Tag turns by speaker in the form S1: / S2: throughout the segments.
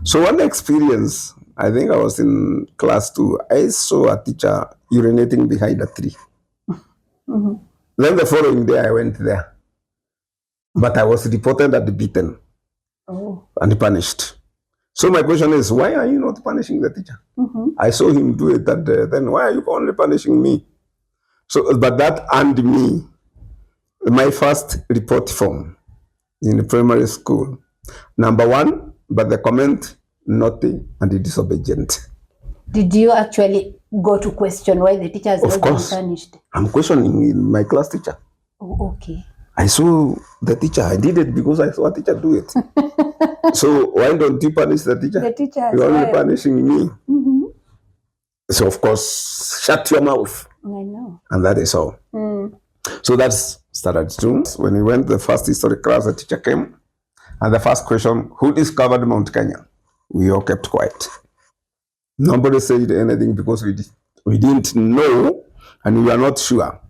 S1: So one experience, I think I was in class 2. I saw a teacher urinating behind a tree.
S2: Mm-hmm.
S1: Then the following day I went there. But I was reported and beaten and punished. So my question is, why are you not punishing the teacher?
S2: Mm-hmm.
S1: I saw him do it that day. Then why are you only punishing me? So, but that earned me my first report form in the primary school. Number 1, but the comment, naughty and disobedient.
S2: Did you actually go to question why the teacher has
S1: Of
S2: not been
S1: course.
S2: punished?
S1: I'm questioning my class teacher.
S2: Oh, okay.
S1: I saw the teacher. I did it because I saw a teacher do it. So why don't you punish the teacher?
S2: The teacher as
S1: You're only
S2: well.
S1: punishing me.
S2: Mm-hmm.
S1: So of course, shut your mouth.
S2: I know.
S1: And that is all. So that's started soon. When we went to the first history class, the teacher came. And the first question, who discovered Mount Kenya? We all kept quiet. Nobody said anything because we didn't know and we were not sure.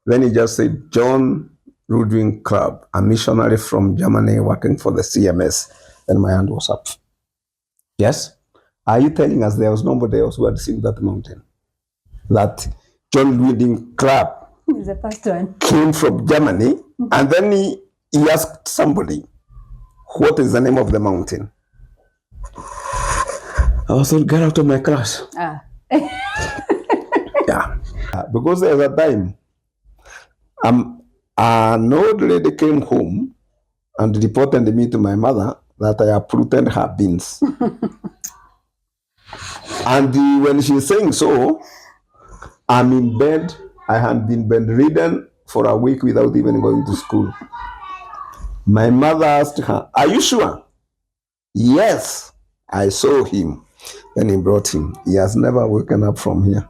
S1: Then he just said, John Rudwin Club, a missionary from Germany working for the CMS. Then my hand was up. Yes? Are you telling us there was nobody else who had seen that mountain? That John Rudwin Club
S2: is the first one.
S1: Came from Germany, and then he asked somebody, what is the name of the mountain? I was told, get out of my class. Yeah. Because there was a time, an old lady came home and reported me to my mother that I uprooted her beans. And when she's saying so, I'm in bed. I had been bedridden for a week without even going to school. My mother asked her, are you sure? Yes, I saw him. Then he brought him. He has never woken up from here.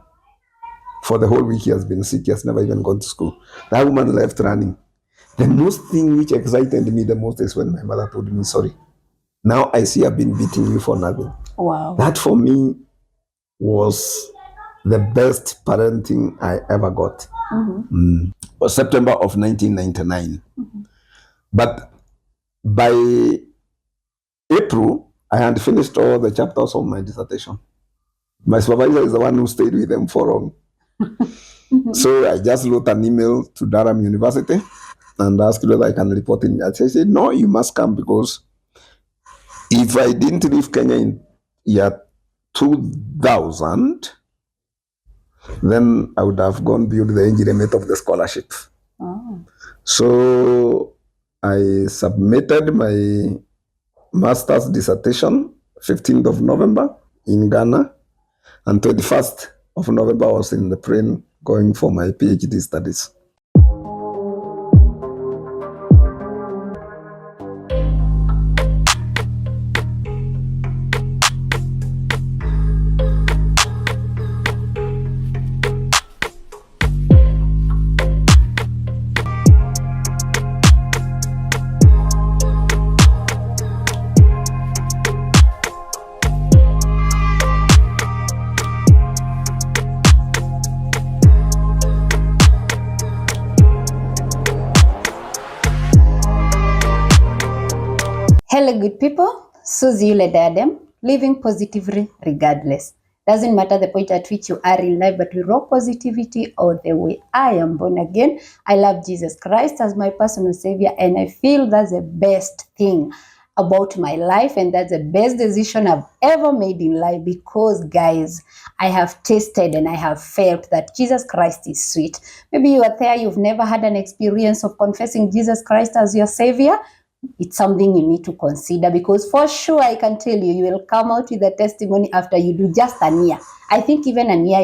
S1: For the whole week he has been sick. He has never even gone to school. That woman left running. The most thing which excited me the most is when my mother told me, sorry, now I see I've been beating you for nothing.
S2: Wow.
S1: That for me was the best parenting I ever got. It was September of 1999. But by April, I had finished all the chapters of my dissertation. My supervisor is the one who stayed with them for long. So I just wrote an email to Durham University and asked whether I can report in. I said, no, you must come, because if I didn't leave Kenya in year 2000, then I would have gone beyond the age limit of the scholarship. So I submitted my master's dissertation 15th of November in Ghana, and 21st of November I was in the plane going for my PhD studies.
S2: Hello, good people. Suzie Yule Diadem, living positively regardless. Doesn't matter the point at which you are in life, but with raw positivity or the way I am born again. I love Jesus Christ as my personal savior, and I feel that's the best thing about my life, and that's the best decision I've ever made in life, because guys, I have tasted and I have felt that Jesus Christ is sweet. Maybe you are there, you've never had an experience of confessing Jesus Christ as your savior. It's something you need to consider, because for sure I can tell you, you will come out with a testimony after you do just a year. I think even a year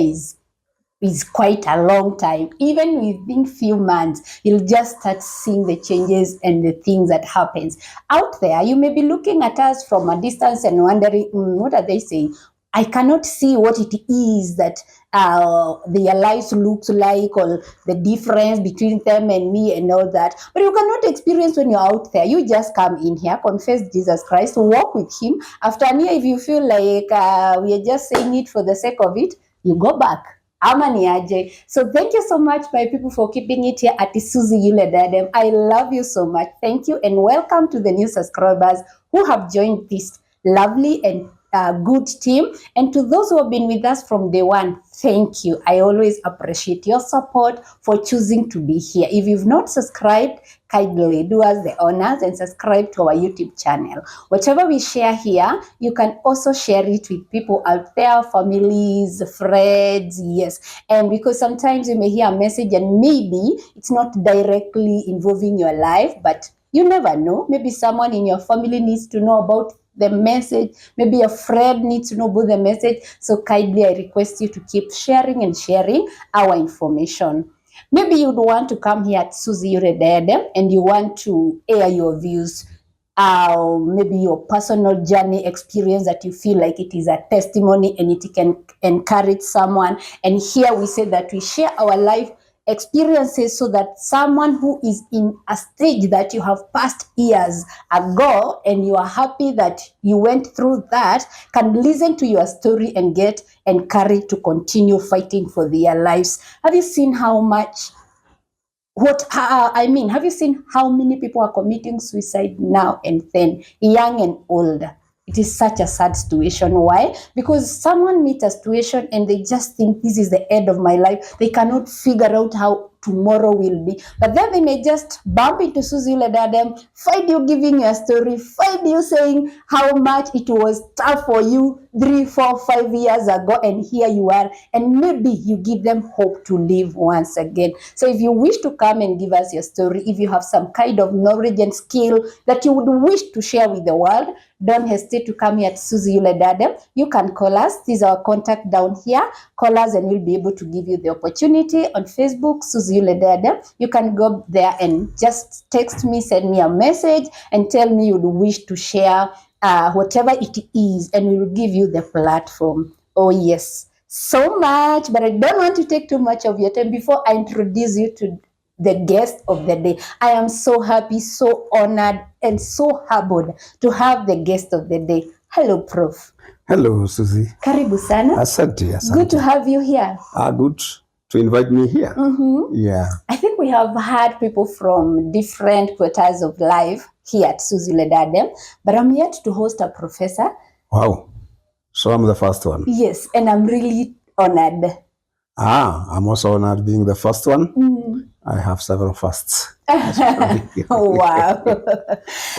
S2: is quite a long time. Even within few months, you'll just start seeing the changes and the things that happens out there. You may be looking at us from a distance and wondering, what are they saying? I cannot see what it is that their lives looks like, or the difference between them and me and all that. But you cannot experience when you're out there. You just come in here, confess Jesus Christ, walk with him. After a year, if you feel like we are just saying it for the sake of it, you go back. So thank you so much, my people, for keeping it here at the Suzie Yule Diadem. I love you so much. Thank you, and welcome to the new subscribers who have joined this lovely and good team. And to those who have been with us from day one, thank you. I always appreciate your support for choosing to be here. If you've not subscribed, kindly do us the honors and subscribe to our YouTube channel. Whatever we share here, you can also share it with people out there, families, friends, yes. And because sometimes you may hear a message and maybe it's not directly involving your life, but you never know. Maybe someone in your family needs to know about the message. Maybe a friend needs to know about the message. So kindly, I request you to keep sharing and sharing our information. Maybe you'd want to come here at Suzie Yule Diadem and you want to air your views, maybe your personal journey experience that you feel like it is a testimony and it can encourage someone. And here we say that we share our life experiences so that someone who is in a stage that you have passed years ago and you are happy that you went through that can listen to your story and get encouraged to continue fighting for their lives. Have you seen how much have you seen how many people are committing suicide now and then, young and old? It is such a sad situation. Why? Because someone meets a situation and they just think this is the end of my life. They cannot figure out how tomorrow will be. But then they may just bump into Suzie Yule Diadem, find you giving your story, find you saying how much it was tough for you 3, 4, 5 years ago, and here you are, and maybe you give them hope to live once again. So if you wish to come and give us your story, if you have some kind of knowledge and skill that you would wish to share with the world, don't hesitate to come here at Suzie Yule Diadem. You can call us. This is our contact down here. Call us and we'll be able to give you the opportunity. On Facebook, Suzie Yule Diadem. You can go there and just text me, send me a message and tell me you'd wish to share whatever it is, and we will give you the platform. Oh yes, so much, but I don't want to take too much of your time. Before I introduce you to the guest of the day, I am so happy, so honored, and so humbled to have the guest of the day. Hello, Prof.
S1: Hello, Susie.
S2: Karibu sana.
S1: Asante, asante.
S2: Good to have you here.
S1: Good to invite me here. Yeah.
S2: I think we have had people from different quarters of life here at Suzie Yule Diadem, but I'm yet to host a professor.
S1: Wow. So I'm the first one.
S2: Yes, and I'm really honored.
S1: I'm also honored being the first one. I have several firsts.
S2: Wow.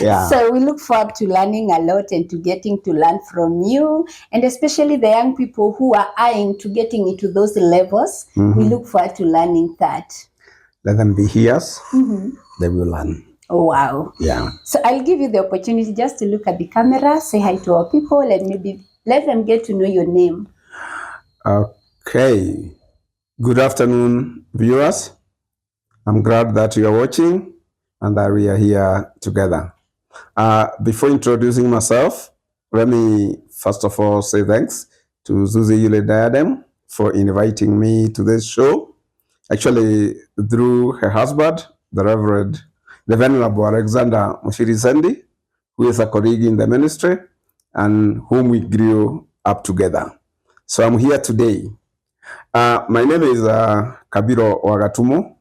S1: Yeah.
S2: So we look forward to learning a lot and to getting to learn from you, and especially the young people who are eyeing to getting into those levels. We look forward to learning that.
S1: Let them be here. They will learn.
S2: Oh, wow.
S1: Yeah.
S2: So I'll give you the opportunity just to look at the camera, say hi to our people, and maybe let them get to know your name.
S1: Okay. Good afternoon, viewers. I'm glad that you are watching and that we are here together. Before introducing myself, let me first of all say thanks to Suzie Yule Diadem for inviting me to this show. Actually, through her husband, the Venerable Alexander Mushiri, who is a colleague in the ministry and whom we grew up together. So I'm here today. My name is Kabiro Wagatumo.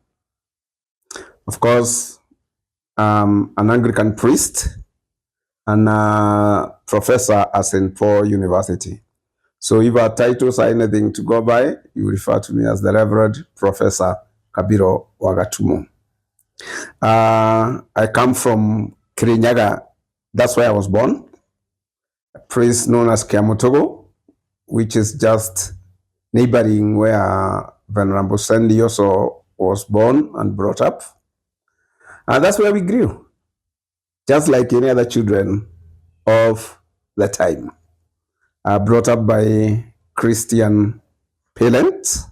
S1: Of course, an Anglican priest and a professor at St. Paul University. So if our titles are anything to go by, you refer to me as the Reverend Professor Kabiro Wagatumo. I come from Kirinyaga. That's where I was born. A place known as Kiamutogo, which is just neighboring where Venerable Sandy also was born and brought up. And that's where we grew, just like any other children of the time. Brought up by Christian parents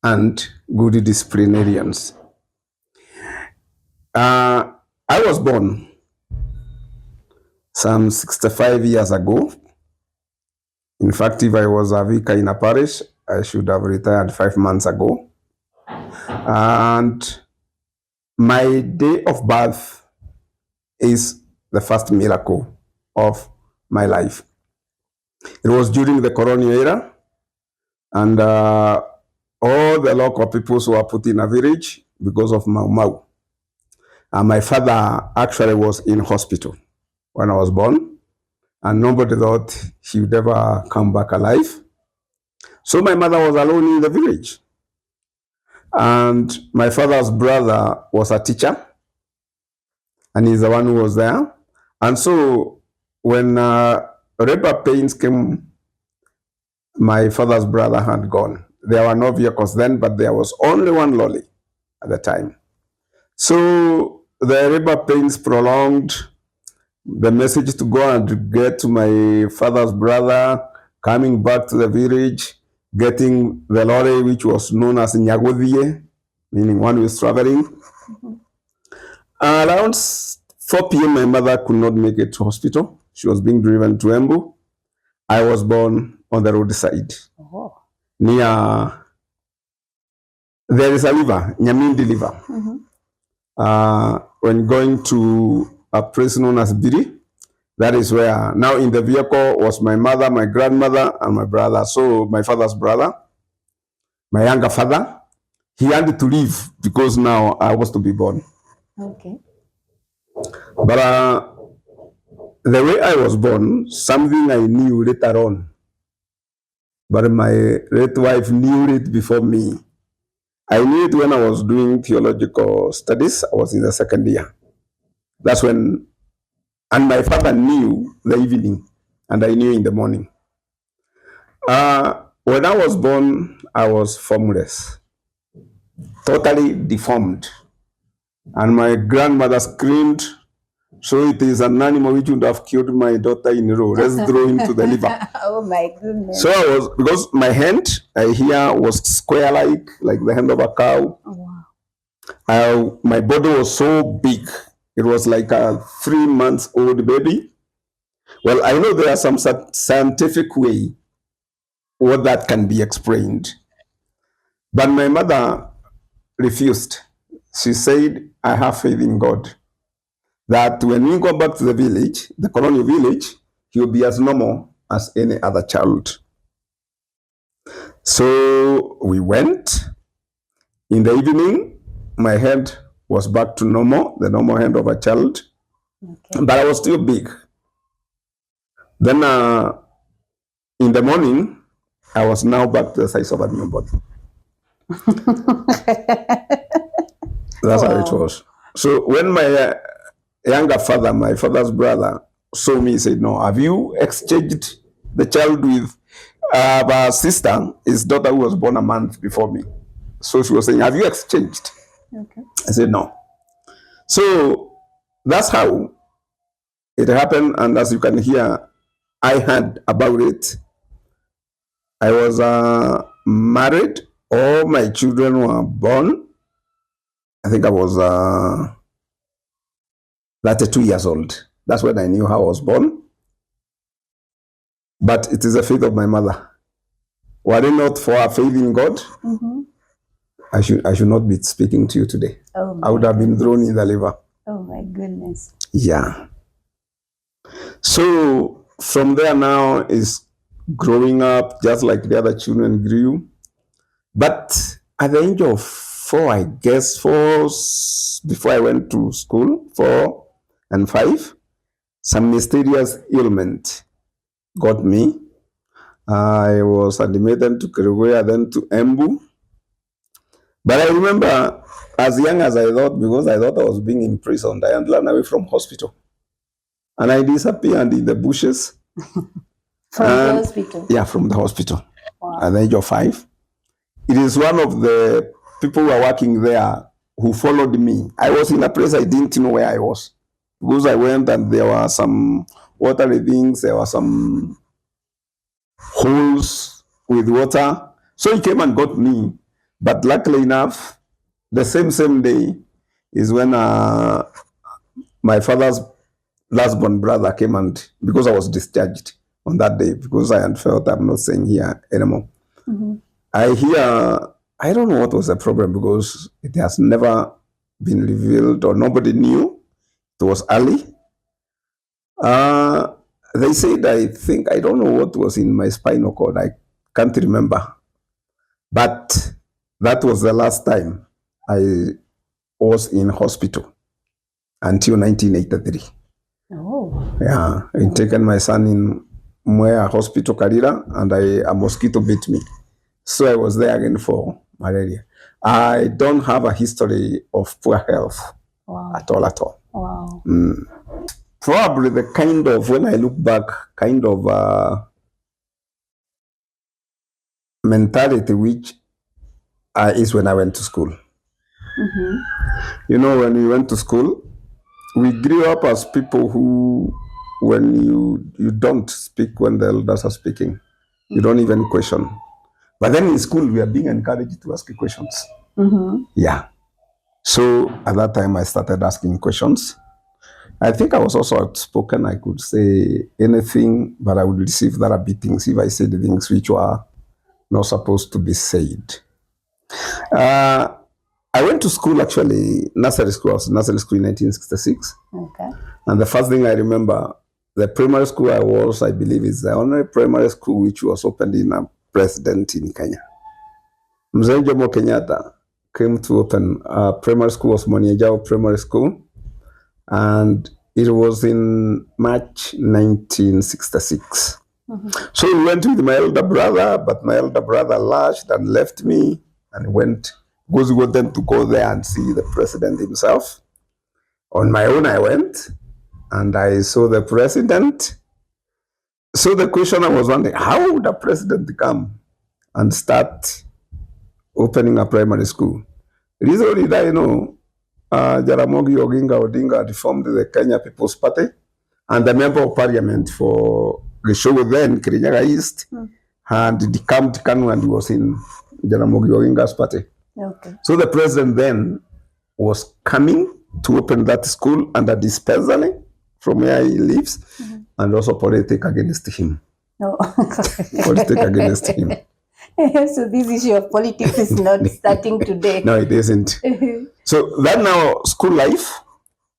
S1: and good disciplinarians. I was born some 65 years ago. In fact, if I was a vicar in a parish, I should have retired 5 months ago. And my day of birth is the first miracle of my life. It was during the colonial era, and all the local peoples were put in a village because of Mau Mau. And my father actually was in hospital when I was born, and nobody thought he would ever come back alive. So my mother was alone in the village. And my father's brother was a teacher, and he's the one who was there. And so when labor pains came, my father's brother had gone. There were no vehicles then, but there was only one lorry at the time. So the labor pains prolonged. The message to go and get to my father's brother, coming back to the village, getting the lorry, which was known as Nyagodhie, meaning one who is traveling. Around 4 p.m., my mother could not make it to hospital. She was being driven to Embu. I was born on the roadside.
S2: Oh.
S1: Near, there is a river, Nyamindi River. When going to a place known as Biri, that is where, now in the vehicle was my mother, my grandmother, and my brother. So my father's brother, my younger father, he had to leave because now I was to be born.
S2: Okay.
S1: But the way I was born, something I knew later on, but my late wife knew it before me. I knew it when I was doing theological studies. I was in the second year. That's when, and my father knew the evening, and I knew in the morning. When I was born, I was formless, totally deformed. And my grandmother screamed, so it is an animal which would have killed my daughter-in-law. Let's throw him to the river.
S2: Oh my goodness.
S1: So I was, because my hand here was square-like the hand of a cow.
S2: Oh, wow.
S1: My body was so big. It was like a 3-month-old baby. Well, I know there are some scientific way what that can be explained. But my mother refused. She said, I have faith in God, that when we go back to the village, the colonial village, he will be as normal as any other child. So we went. In the evening, my head was back to normal, the normal head of a child, but I was still big. Then in the morning, I was now back to the size of a newborn. That's how it was. So when my younger father, my father's brother, saw me, he said, no, have you exchanged the child with our sister, his daughter who was born a month before me? So she was saying, have you exchanged?
S2: Okay.
S1: I said, no. So that's how it happened. And as you can hear, I heard about it. I was married. All my children were born. I think I was 32 years old. That's when I knew how I was born. But it is the faith of my mother. Were it not for her faith in God, I should not be speaking to you today.
S2: Oh,
S1: I would have been thrown in the river.
S2: Oh my goodness.
S1: Yeah. So from there now is growing up just like the other children grew. But at the age of 4, I guess, before I went to school, 4 and 5, some mysterious ailment got me. I was admitted to Kerugoya, then to Embu. But I remember, as young as I thought, because I thought I was being imprisoned, I had run away from hospital. And I disappeared in the bushes.
S2: From the hospital?
S1: Yeah, from the hospital.
S2: Wow.
S1: At the age of 5. It is one of the people who are working there who followed me. I was in a place I didn't know where I was. Because I went and there were some watery things, there were some holes with water. So he came and got me. But luckily enough, the same day is when my father's last-born brother came, and because I was discharged on that day, because I had felt I'm not staying here anymore. I don't know what was the problem, because it has never been revealed or nobody knew. It was early. They said, I don't know what was in my spinal cord. I can't remember. But that was the last time I was in hospital until 1983.
S2: Oh.
S1: Yeah, I taken my son in Mwea Hospital, Karira, and a mosquito bit me. So I was there again for malaria. I don't have a history of poor health.
S2: Wow.
S1: At all.
S2: Wow.
S1: Probably the kind of, when I look back, kind of mentality which is when I went to school. You know, when we went to school, we grew up as people who, when you don't speak when the elders are speaking, you don't even question. But then in school, we are being encouraged to ask questions. Yeah. So at that time, I started asking questions. I think I was also outspoken. I could say anything, but I would receive that beatings if I said things which were not supposed to be said. I went to school, actually, nursery school. I was in nursery school in 1966.
S2: Okay.
S1: And the first thing I remember, the primary school I was, I believe, is the only primary school which was opened in a president in Kenya. Mzee Jomo Kenyatta came to open a primary school, was Moniajao Primary School. And it was in March 1966. So we went with my elder brother, but my elder brother lashed and left me and went, because we wanted to go there and see the president himself. On my own, I went and I saw the president. So the question I was wondering, how would a president come and start opening a primary school? Little did I know, Jaramogi Oginga Odinga had formed the Kenya People's Party, and the member of parliament for Gishogo then, Kirinyaga East, had decamped Kanu and was in Jaramogi Oginga's party.
S2: Okay.
S1: So the president then was coming to open that school under dispensary from where he lives, and also politic against him.
S2: No.
S1: Politic against him.
S2: So this issue of politics is not starting today.
S1: No, it isn't. So that now school life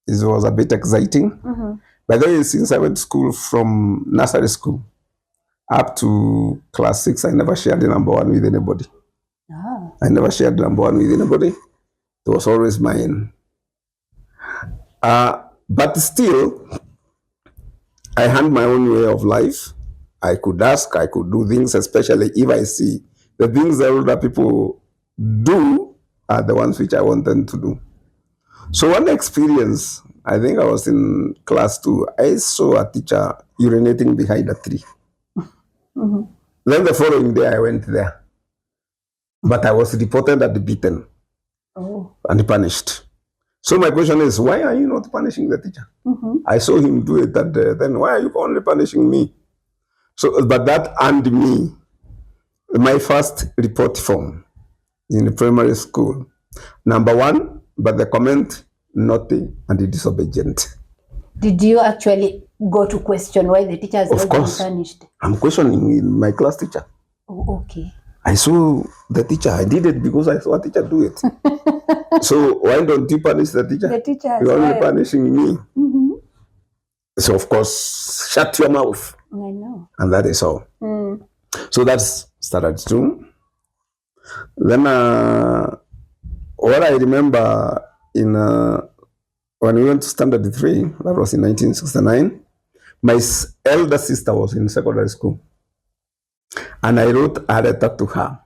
S1: was a bit exciting. By the way, since I went to school from nursery school up to class 6, I never shared the number 1 with anybody. I never shared the number 1 with anybody. It was always mine. But still, I had my own way of life. I could ask, I could do things, especially if I see the things that older people do are the ones which I want them to do. So one experience, I think I was in class 2, I saw a teacher urinating behind a tree. Then the following day I went there. But I was reported and beaten and punished. So my question is, why are you not punishing the teacher? I saw him do it that day. Then why are you only punishing me? So, but that earned me my first report form in the primary school. Number 1, but the comment, naughty and disobedient.
S2: Did you actually go to question why the teacher has not been punished?
S1: I'm questioning my class teacher.
S2: Oh, okay.
S1: I saw the teacher. I did it because I saw a teacher do it. So why don't you punish the teacher?
S2: The teacher
S1: You're only punishing me. So of course, shut your mouth.
S2: I know.
S1: And that is all. So that's started too. Then what I remember in when we went to standard 3, that was in 1969, my elder sister was in secondary school. And I wrote a letter to her.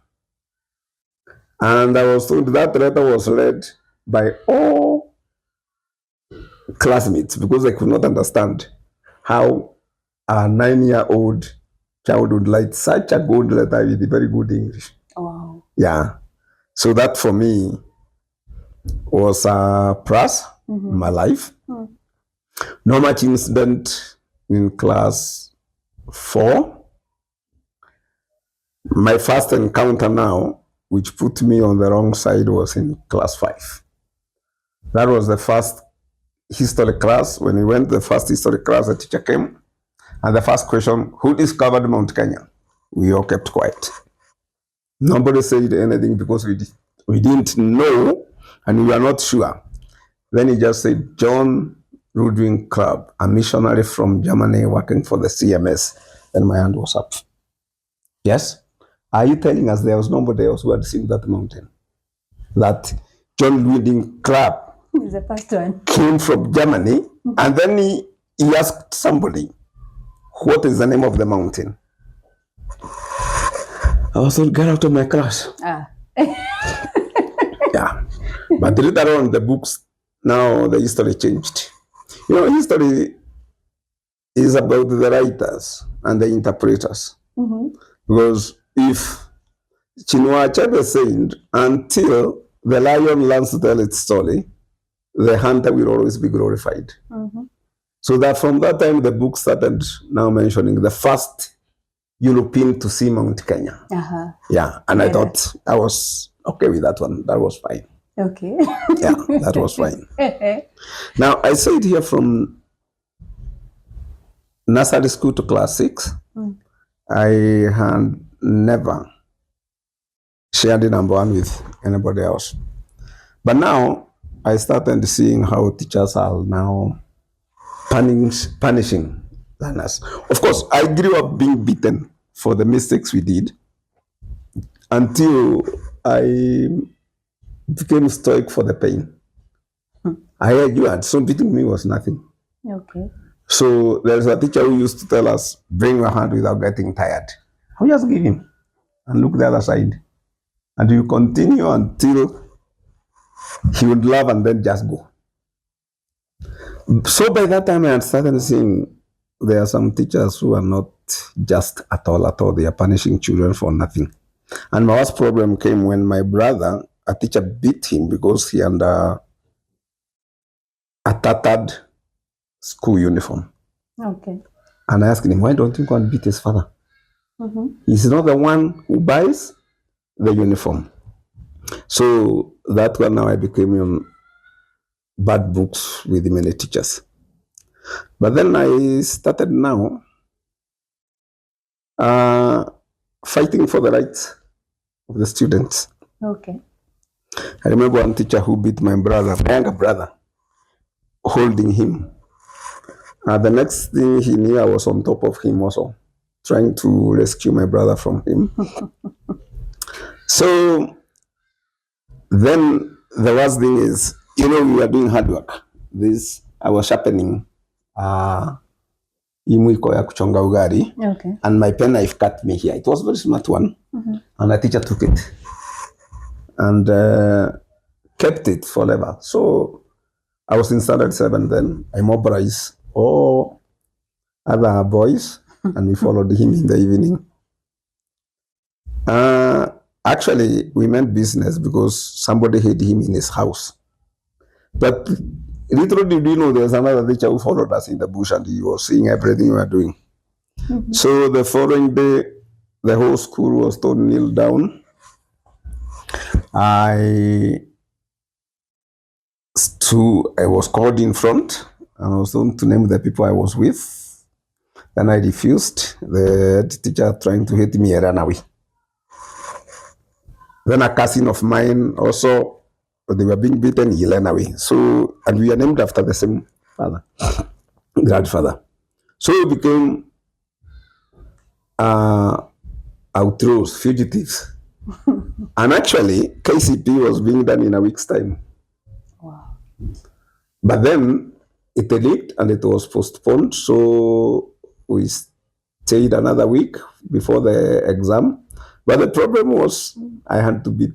S1: And I was told that letter was read by all classmates because I could not understand how a 9-year-old child would write such a good letter with very good English.
S2: Wow.
S1: Yeah. So that for me was a plus in my life. No much incident in class 4. My first encounter now, which put me on the wrong side, was in class 5. That was the first history class. When we went the first history class, the teacher came, and the first question, who discovered Mount Kenya? We all kept quiet. Nobody said anything because we didn't know, and we were not sure. Then he just said, John Ludwig Club, a missionary from Germany working for the CMS. Then my hand was up. Yes? Are you telling us there was nobody else who had seen that mountain? That John Ludwig Club
S2: is the first one
S1: came from Germany, and then he asked somebody, what is the name of the mountain? I was told, get out of my class. Yeah. But later on, the books, now the history changed. History is about the writers and the interpreters. Because if Chinua Achebe said, until the lion learns to tell its story, the hunter will always be glorified. So that from that time, the book started now mentioning the first European to see Mount Kenya. Yeah, and I thought I was okay with that one. That was fine.
S2: Okay.
S1: Yeah, that was fine. Now, I said here from nursery school to class 6, I had never shared the number 1 with anybody else. But now, I started seeing how teachers are now punishing learners. Of course, I grew up being beaten for the mistakes we did until I became stoic for the pain. I heard you had, so beating me was nothing.
S2: Okay.
S1: So there's a teacher who used to tell us, bring your hand without getting tired. I just give him and look the other side. And you continue until he would laugh and then just go. So by that time, I started seeing there are some teachers who are not just at all. They are punishing children for nothing. And my worst problem came when my brother, a teacher beat him because he had a tattered school uniform.
S2: Okay.
S1: And I asked him, why don't you go and beat his father? He's not the one who buys the uniform. So that one now I became on bad books with many teachers. But then I started now fighting for the rights of the students.
S2: Okay.
S1: I remember one teacher who beat my brother, my younger brother, holding him. The next thing he knew, I was on top of him also, trying to rescue my brother from him. So then the worst thing is, we were doing hard work. I was sharpening imwiko ya kuchonga ugari.
S2: Okay.
S1: And my penknife cut me here. It was a very smart one. And the teacher took it and kept it forever. So I was in standard 7 then. I mobilized all other boys and we followed him in the evening. Actually, we meant business because somebody hid him in his house. But little did we know there was another teacher who followed us in the bush and he was seeing everything we were doing. So the following day, the whole school was told kneel down. I was called in front and I was told to name the people I was with. Then I refused. The teacher trying to hit me, I ran away. Then a cousin of mine also, they were being beaten, he ran away. So, and we are named after the same father, grandfather. So we became outlaws, fugitives. And actually, KCP was being done in a week's time.
S2: Wow.
S1: But then it leaked and it was postponed. So we stayed another week before the exam. But the problem was I had to be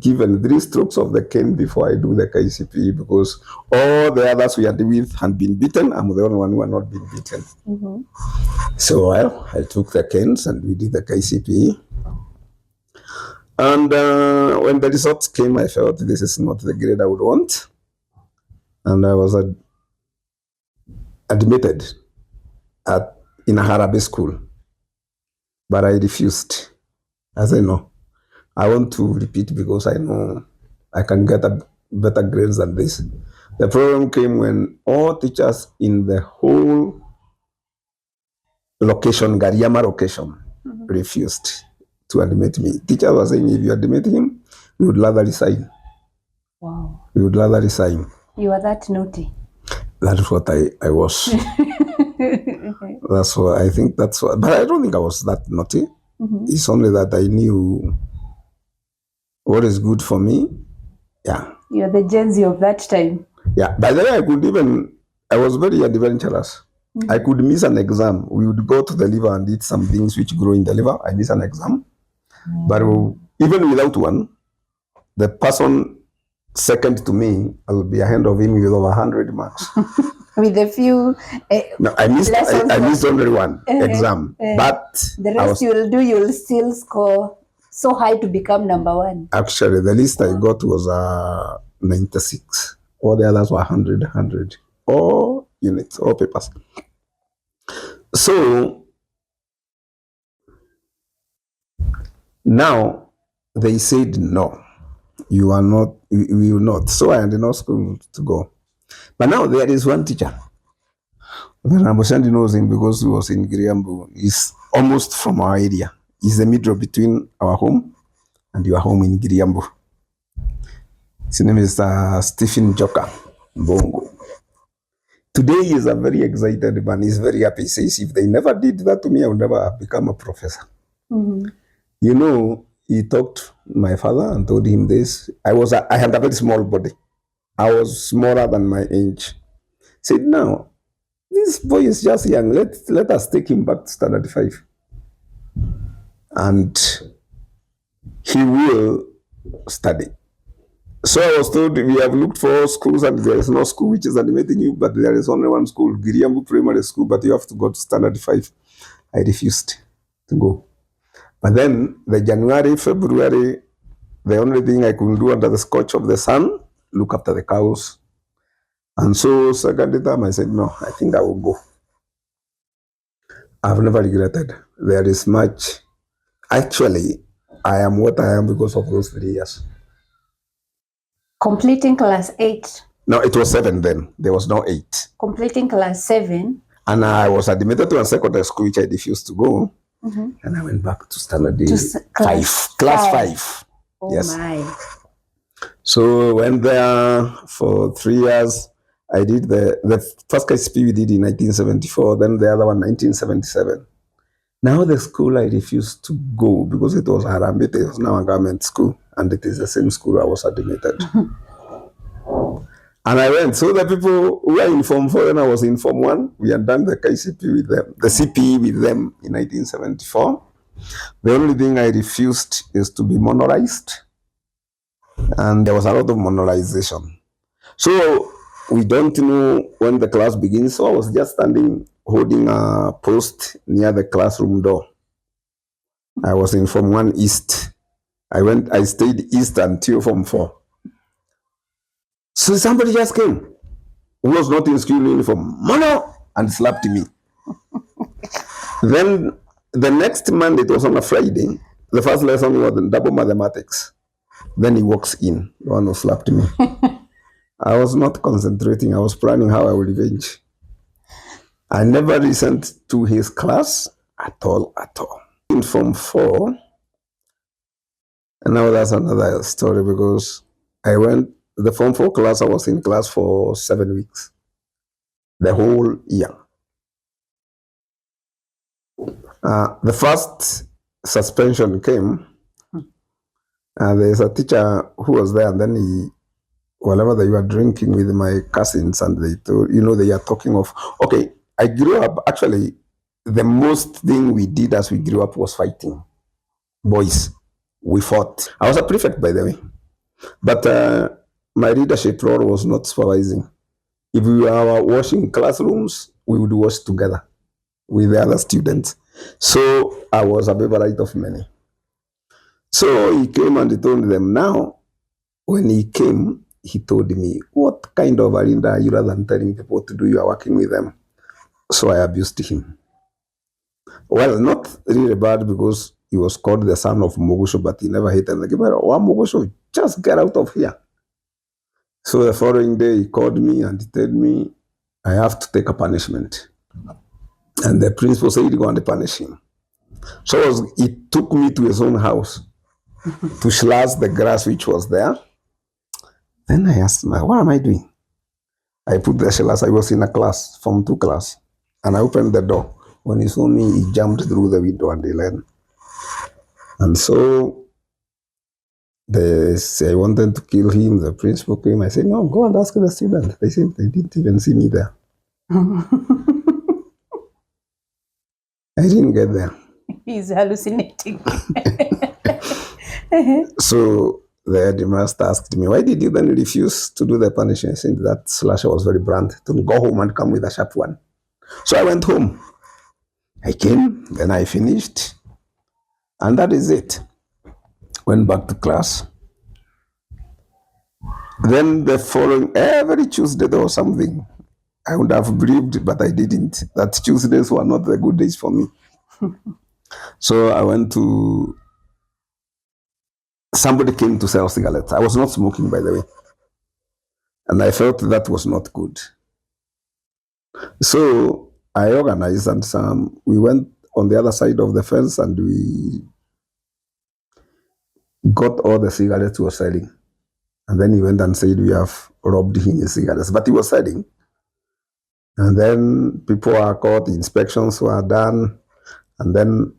S1: given 3 strokes of the cane before I do the KCPE because all the others we had with had been beaten. I'm the only one who had not been beaten. So I took the canes and we did the KCPE. And when the results came, I felt this is not the grade I would want. And I was admitted in a Harabe school. But I refused. I said, no, I want to repeat because I know I can get a better grades than this. The problem came when all teachers in the whole location, Gariama location, refused to admit me. Teachers were saying, if you admit him, we would rather resign.
S2: Wow.
S1: We would rather resign.
S2: You are that naughty.
S1: That's what I was. That's what I think. That's what. But I don't think I was that naughty. It's only that I knew what is good for me. Yeah.
S2: You're the Gen Z of that time.
S1: Yeah. By the way, I could even I was very adventurous. I could miss an exam. We would go to the liver and eat some things which grow in the liver. I miss an exam. But even without one, the person second to me, I would be ahead of him with over 100 marks.
S2: With a few
S1: No, I missed only one exam. But
S2: the rest you'll still score so high to become number one.
S1: Actually, the least I got was 96. All the others were 100. All units, all papers. So now they said no, you are not, we will not. So I had no school to go. But now there is one teacher. Venerable Shandi knows him because he was in Giriambu. He's almost from our area. He's the middle between our home and your home in Giriambu. His name is Stephen Joka Bongo. Today he is a very excited man. He's very happy. He says, if they never did that to me, I would never have become a professor. Mm-hmm. You know, he talked to my father and told him this. I had a very small body. I was smaller than my age. He said, no, this boy is just young. Let us take him back to standard 5. And he will study. So I was told, we have looked for schools and there is no school which is admitting you, but there is only one school, Giriambu Primary School, but you have to go to standard 5. I refused to go. But then the January, February, the only thing I could do under the scorch of the sun, look after the cows. And so second time I said, no, I think I will go. I've never regretted. There is much. Actually, I am what I am because of those 3 years.
S2: Completing class 8.
S1: No, it was 7 then. There was no 8.
S2: Completing class 7.
S1: And I was admitted to a secondary school which I refused to go. Mm-hmm. And I went back to standard 5. Class 5.
S2: Oh yes. My.
S1: So went there for 3 years. I did the first KCP we did in 1974, then the other one 1977. Now the school I refused to go because it was Harambee, it was now a government school, and it is the same school I was admitted. And I went. So the people who were in Form 4 and I was in Form 1, we had done the KCP with them, the CPE with them in 1974. The only thing I refused is to be monorized. And there was a lot of monorization. So we don't know when the class begins. So I was just standing, holding a post near the classroom door. I was in Form 1 East. I stayed East until Form 4. So somebody just came who was not in school uniform, mono, and slapped me. Then the next Monday, it was on a Friday, the first lesson was in double mathematics. Then he walks in, the one who slapped me. I was not concentrating. I was planning how I would revenge. I never listened to his class at all. In Form 4, and now that's another story because I went, the Form 4 class, I was in class for 7 weeks. The whole year. The first suspension came, and there's a teacher who was there, and then whenever they were drinking with my cousins, and they told, they are talking of, okay, I grew up, actually, the most thing we did as we grew up was fighting. Boys, we fought. I was a prefect, by the way. But my leadership role was not supervising. If we were washing classrooms, we would wash together with the other students. So I was a favorite of many. So he came and he told them. Now, when he came, he told me, what kind of a leader are you rather than telling people to do, you are working with them? So I abused him. Well, not really bad because he was called the son of Mogosho, but he never hated the Kabiro. Oh, Mogosho, just get out of here. So the following day, he called me and he told me, I have to take a punishment. And the principal said he's going to punish him. So he took me to his own house to slash the grass which was there. Then I asked him, what am I doing? I put the slash. I was in a class, Form 2 class, and I opened the door. When he saw me, he jumped through the window and he left. And so I wanted to kill him. The principal came. I said, no, go and ask the student. They said they didn't even see me there. I didn't get there.
S2: He's hallucinating.
S1: So the headmaster asked me, why did you then refuse to do the punishment since that slasher was very blunt? To go home and come with a sharp one. So I went home. I came, then I finished, and that is it. Went back to class. Then the following, every Tuesday there was something. I would have believed, but I didn't, that Tuesdays were not the good days for me. So I went to, somebody came to sell cigarettes. I was not smoking, by the way. And I felt that was not good. So I organized, and we went on the other side of the fence and we got all the cigarettes we were selling. And then he went and said, we have robbed him his cigarettes. But he was selling. And then people were caught, inspections were done, and then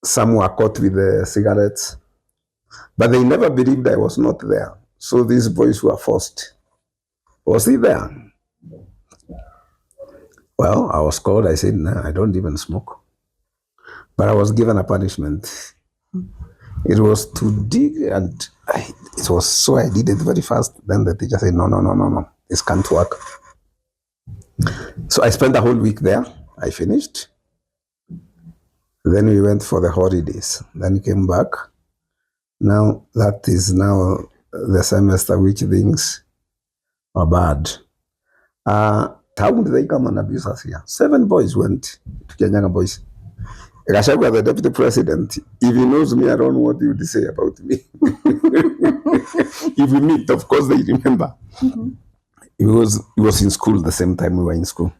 S1: some were caught with the cigarettes. But they never believed I was not there. So these boys were forced. Was he there? Well, I was called. I said, no, I don't even smoke. But I was given a punishment. It was to dig, and it was so I did it very fast. Then the teacher said, no, this can't work. So I spent the whole week there. I finished. Then we went for the holidays. Then came back. Now that is now the semester which things are bad. How did they come and abuse us here? 7 boys went to Kenyaga boys. Gachagua, the deputy president, if he knows me, I don't know what he would say about me. If we meet, of course they remember. He was in school the same time we were in school.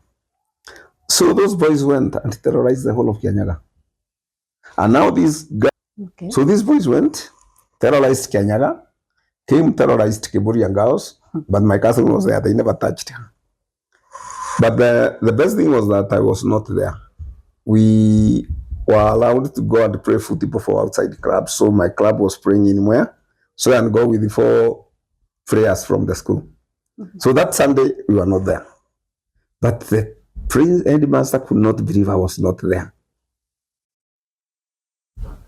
S1: So those boys went and terrorized the whole of Kenyaga. And now these guys, so these boys went, terrorized Kenyaga, came terrorized Kiburi and Gaos, but my cousin was there, they never touched her. But the best thing was that I was not there. We were allowed to go and pray football for outside clubs. So my club was praying anywhere. So I go with the 4 prayers from the school. So that Sunday, we were not there. But the headmaster could not believe I was not there.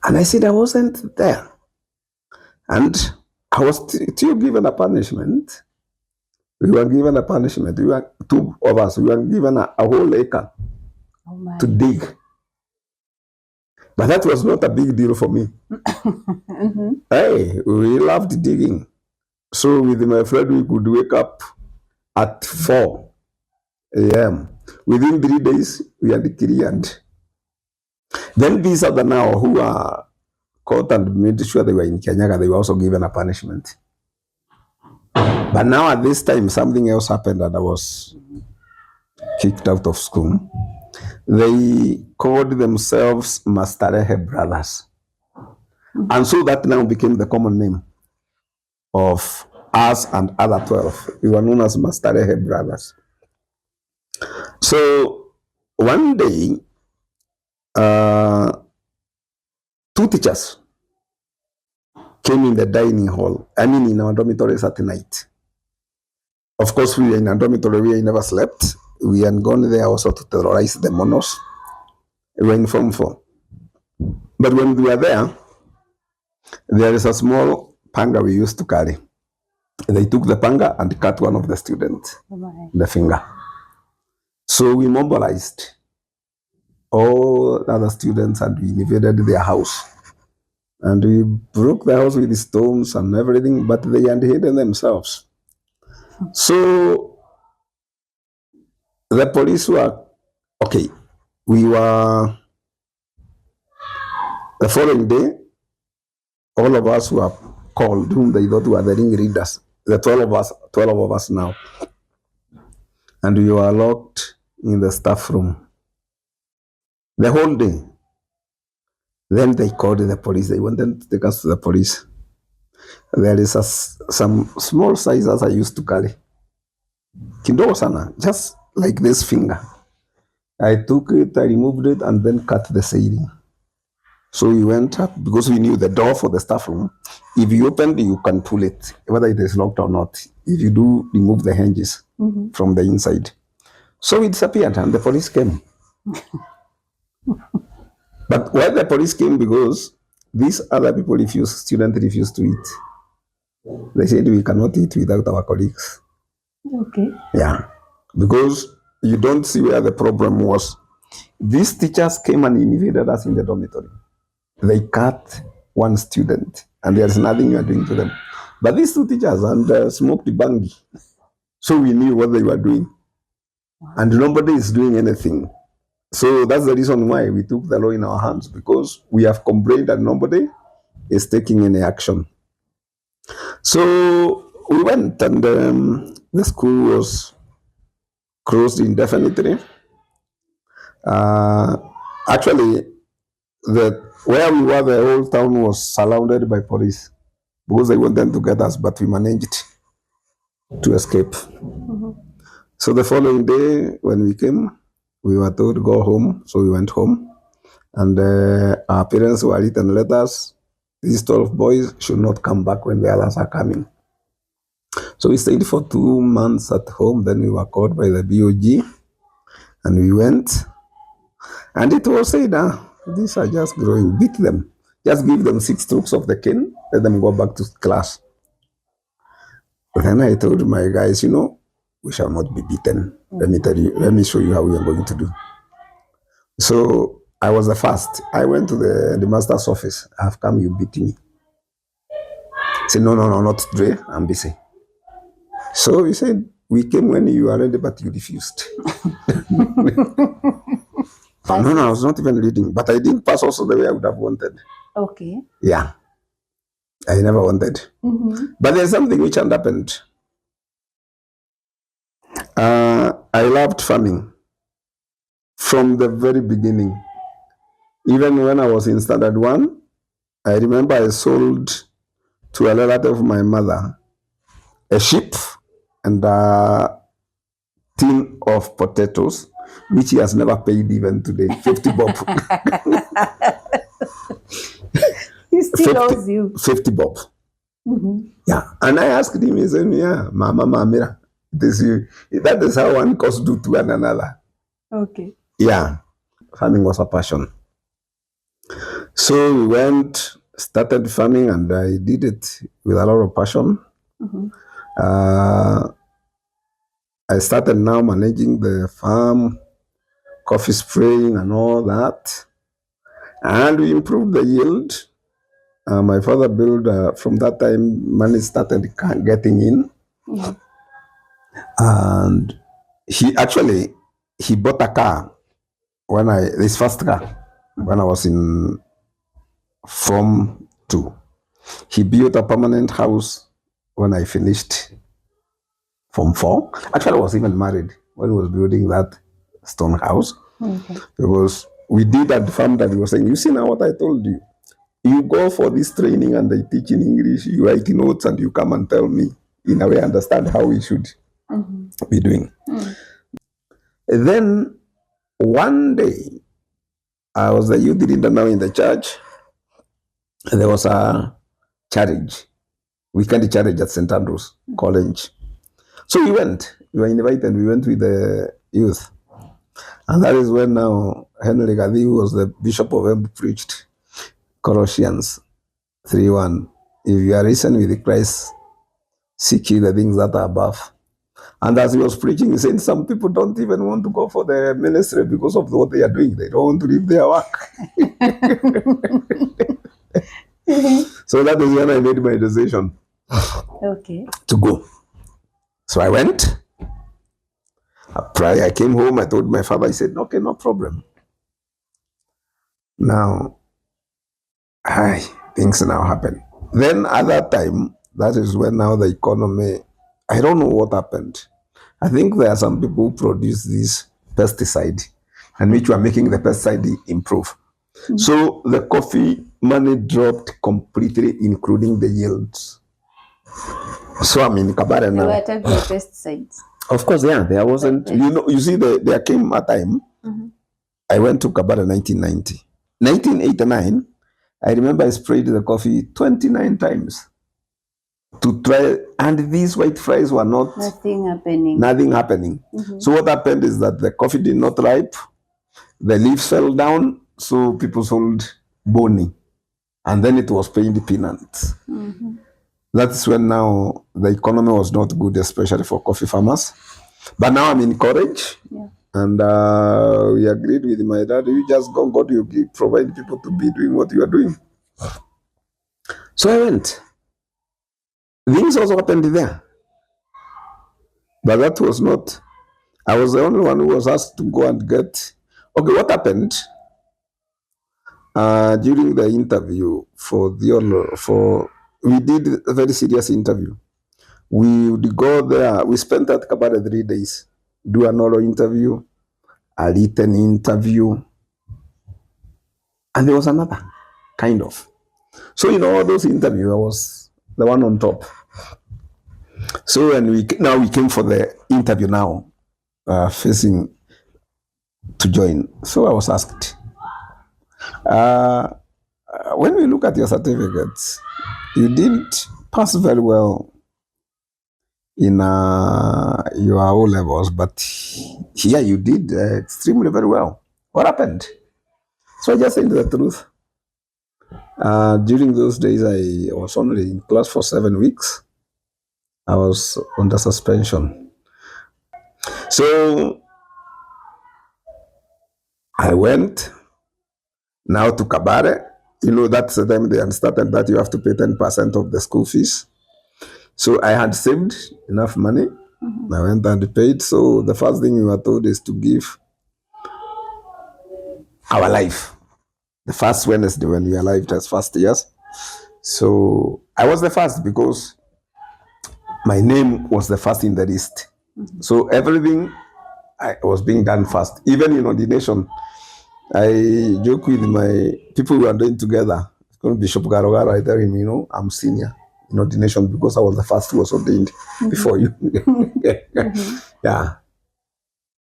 S1: And I said I wasn't there. And I was still given a punishment. We were given a punishment. We were 2 of us. We were given a whole acre to dig. But that was not a big deal for me. Hey, we loved digging. So with my friend, we could wake up at 4 a.m. Within 3 days, we had cleared. Then these other now who are caught and made sure they were in Kenyaga, they were also given a punishment. But now at this time, something else happened and I was kicked out of school. They called themselves Mastarehe Brothers. And so that now became the common name of us and other 12. We were known as Mastarehe Brothers. So one day, 2 teachers came in the dining hall, in our dormitories at night. Of course, we were in a dormitory, we never slept. We had gone there also to terrorize the monos. We were in Form 4. But when we were there is a small panga we used to carry. They took the panga and cut one of the students, the finger. So we mobilized all other students and we invaded their house. And we broke the house with stones and everything, but they had hidden themselves. So the police were, okay, we were, the following day, all of us were called, whom they thought were the ring readers, the 12 of us now. And we were locked in the staff room the whole day. Then they called the police. They wanted to take us to the police. There is some small sizes I used to carry. Kidogo sana, just like this finger. I took it, I removed it, and then cut the ceiling. So we went up, because we knew the door for the staff room. If you open it, you can pull it, whether it is locked or not. If you do, remove the hinges from the inside. So we disappeared and the police came. But why the police came? Because these other people students refused to eat. They said we cannot eat without our colleagues.
S2: Okay.
S1: Yeah. Because you don't see where the problem was. These teachers came and invaded us in the dormitory. They cut one student and there's nothing you are doing to them. But these two teachers smoked bangi. So we knew what they were doing. And nobody is doing anything. So that's the reason why we took the law in our hands, because we have complained and nobody is taking any action. So we went and the school was closed indefinitely. Actually, where we were, the whole town was surrounded by police because they wanted to get us, but we managed to escape. Mm-hmm. So the following day, when we came, we were told to go home. So we went home, and our parents were written letters. These 12 boys should not come back when the others are coming. So we stayed for 2 months at home. Then we were called by the BOG, and we went. And it was said, these are just growing, beat them. Just give them 6 strokes of the cane, let them go back to class. But then I told my guys, we shall not be beaten. Let me show you how we are going to do. So I was the first. I went to the master's office. I've come, you beat me. He said, no, not today. I'm busy. So he said, we came when you are ready, but you refused. No, I was not even reading, but I didn't pass also the way I would have wanted.
S2: Okay.
S1: Yeah. I never wanted. Mm-hmm. But there's something which had happened. I loved farming from the very beginning. Even when I was in standard 1, I remember I sold to a relative of my mother a sheep and a tin of potatoes, which he has never paid even today. 50 bob.
S2: He still owes you.
S1: 50 bob. Mm-hmm. Yeah. And I asked him, he said, yeah, Mama Mamira. That is how one cause do to one another.
S2: Okay.
S1: Yeah. Farming was a passion. So we started farming, and I did it with a lot of passion. Mm-hmm. I started now managing the farm, coffee spraying and all that. And we improved the yield. My father built, from that time, money started getting in. Mm-hmm. And he bought a car his first car, when I was in Form 2. He built a permanent house when I finished Form 4. Actually, I was even married when he was building that stone house. Okay. Because we did at the farm that he was saying, you see now what I told you? You go for this training and they teach in English, you write notes and you come and tell me, in a way, understand how we should be doing. And then one day, I was the youth leader now in the church. And there was a charity, weekend charity at St. Andrews College. So we went. We were invited. We went with the youth. And that is when now Henry Gadi, who was the Bishop of Embu, preached Colossians 3:1. If you are risen with Christ, seek ye the things that are above. And as he was preaching, he said, some people don't even want to go for the ministry because of what they are doing. They don't want to leave their work. So that is when I made my decision to go. So I went. I came home, I told my father, he said, okay, no problem. Now, things now happen. Then at that time, that is when now the economy, I don't know what happened. I think there are some people who produce this pesticide and which were making the pesticide improve. Mm-hmm. So the coffee money dropped completely, including the yields. So I'm in Kabiro now.
S2: What are the pesticides?
S1: Of course, yeah, there wasn't, you see, there came a time, I went to Kabiro in 1990. 1989, I remember I sprayed the coffee 29 times. to try, and these white flies were not
S2: Nothing happening.
S1: nothing happening. So what happened is that the coffee did not ripe, the leaves fell down, so people sold boni, and then it was paying the peanuts. That's when now the economy was not good, especially for coffee farmers. But now I'm encouraged.
S2: Yeah.
S1: And we agreed with my dad, you just go, God, you provide people to be doing what you are doing. So I went. Things also happened there. But that was not, I was the only one who was asked to go and get. Okay, what happened during the interview we did a very serious interview. We would go there, we spent at Kabare 3 days, do an oral interview, a written interview, and there was another kind of. So in all those interviews, I was the one on top. So when we came for the interview now, facing to join. So I was asked, when we look at your certificates, you did pass very well in your O levels, but here you did extremely very well. What happened? So I just said the truth. During those days, I was only in class for 7 weeks. I was under suspension. So I went now to Kabare. You know, that's the time they started that you have to pay 10% of the school fees. So I had saved enough money. I went and paid. So the first thing we were told is to give our life. The first Wednesday when we arrived as first years. So I was the first because my name was the first in the list. So everything was being done first. Even in ordination, I joke with my people we are doing together. It's going to Bishop Garogara. I tell him, I'm senior in ordination because I was the first who was ordained before you. Yeah.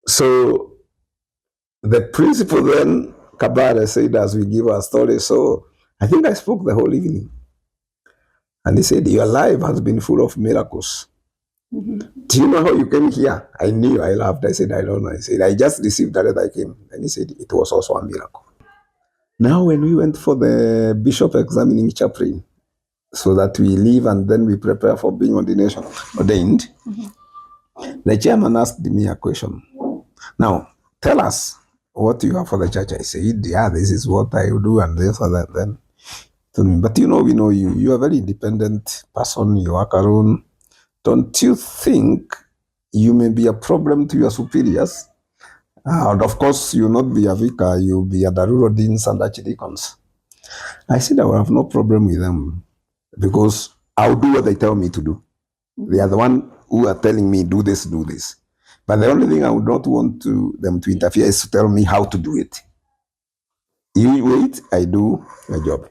S1: So the principal then, Kabare, said as we give our story, so I think I spoke the whole evening. And he said, your life has been full of miracles. Do you know how you came here? I knew. I laughed. I said, I don't know. I said, I just received that I came. And he said, it was also a miracle. Now, when we went for the bishop examining chaplain, so that we leave and then we prepare for being ordained, the chairman asked me a question. Now, tell us what you have for the church. I said, yeah, this is what I do and this or that. Then, but we know you. You are a very independent person. You work alone. Don't you think you may be a problem to your superiors? And of course, you'll not be a vicar, you'll be a Daruro deans and archdeacons. I said I will have no problem with them because I'll do what they tell me to do. They are the one who are telling me, do this, do this. But the only thing I would not want them to interfere is to tell me how to do it. You wait, I do my job.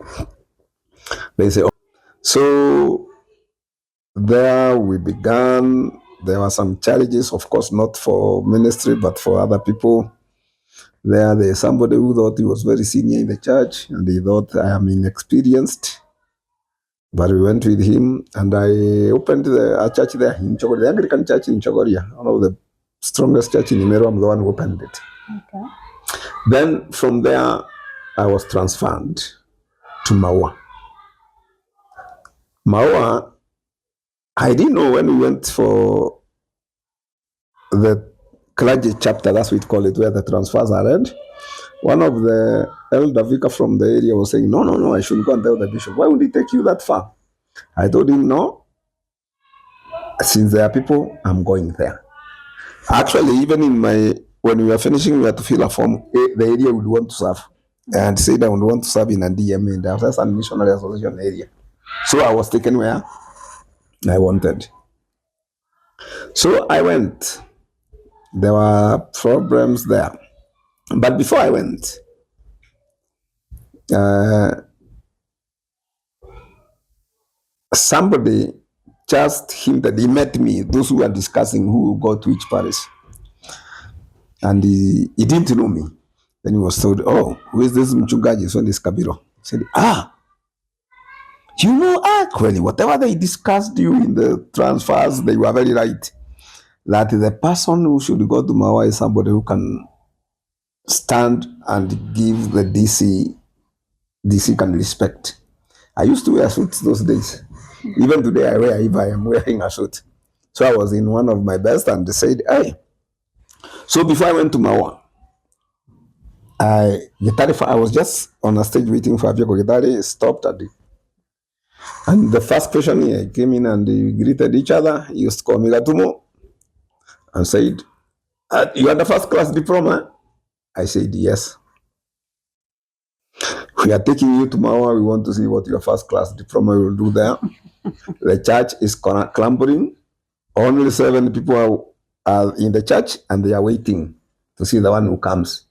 S1: They say, oh. So there we began. There were some challenges, of course, not for ministry, but for other people. There's somebody who thought he was very senior in the church, and he thought I am inexperienced. But we went with him, and I opened a church there in Chogoria, the Anglican church in Chogoria, one of the strongest church in Imero. I'm the one who opened it. Okay. Then from there, I was transferred to Maua. Maua, I didn't know when we went for the clergy chapter, that's what we call it, where the transfers are read. One of the elder vicar from the area was saying, no, I should go and tell the bishop. Why would he take you that far? I told him, no. Since there are people, I'm going there. Actually, even when we were finishing, we had to fill a form. The area would want to serve. And said I would want to serve in a DMA, the Association Missionary Association area. So I was taken where I wanted. So I went. There were problems there. But before I went, somebody just hinted, he met me, those who were discussing who will go to which parish. And he didn't know me. Then he was told, oh, who is this Mchungaji? So this Kabiro. He said, You know, actually, whatever they discussed you in the transfers, they were very right. That the person who should go to Mawa is somebody who can stand and give the DC can respect. I used to wear suits those days. Even today, I wear if I am wearing a suit. So I was in one of my best and they said, hey. So before I went to Mawa, I was just on a stage waiting for Apieko Gitari, stopped at it. And the first question he came in and we greeted each other. He used to call me Gatumo and said, you had the first class diploma? I said, yes. We are taking you to Mawa. We want to see what your first class diploma will do there. The church is clambering. Only 7 people are in the church and they are waiting to see the one who comes.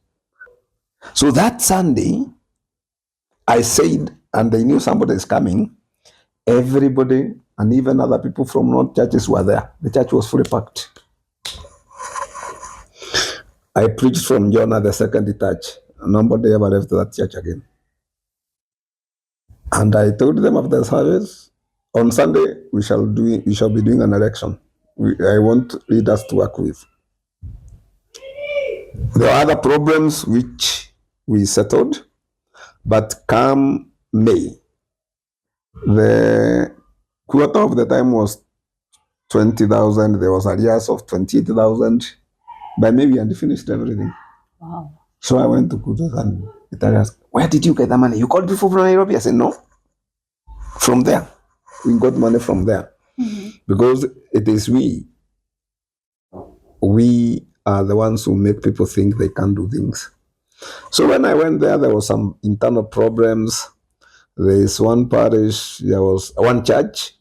S1: So that Sunday, I said, and they knew somebody is coming, everybody and even other people from North churches were there. The church was fully packed. I preached from Jonah, the second church. Nobody ever left that church again. And I told them after the service, on Sunday, we shall be doing an election. I want leaders to work with. There are other problems which we settled, but come May, the quarter of the time was 20,000. There was arrears of 28,000. By May, we had finished everything.
S2: Wow.
S1: So I went to Kudos and it asked, where did you get the money? You called people from Nairobi? I said, no. From there. We got money from there. Mm-hmm. Because it is we are the ones who make people think they can do things. So when I went there was some internal problems. There is one parish, there was one church.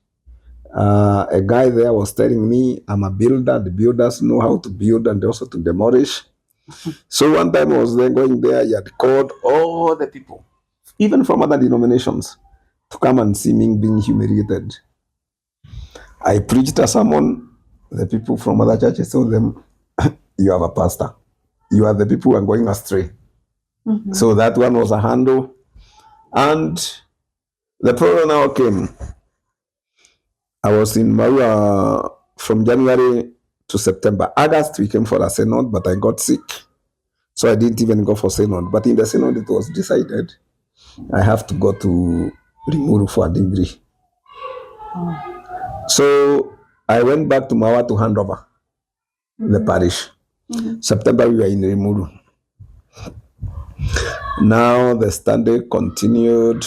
S1: A guy there was telling me, I'm a builder. The builders know how to build and also to demolish. So one time I was then going there, he had called all the people, even from other denominations, to come and see me being humiliated. I preached a sermon. The people from other churches told them, you have a pastor. You are the people who are going astray. Mm-hmm. So that one was a handle. And the problem now came. I was in Maua from January to September. August, we came for a synod, but I got sick. So I didn't even go for synod. But in the synod, it was decided I have to go to Rimuru for a degree. Oh. So I went back to Maua to hand over the parish. Mm-hmm. September, we were in Rimuru. Now the study continued.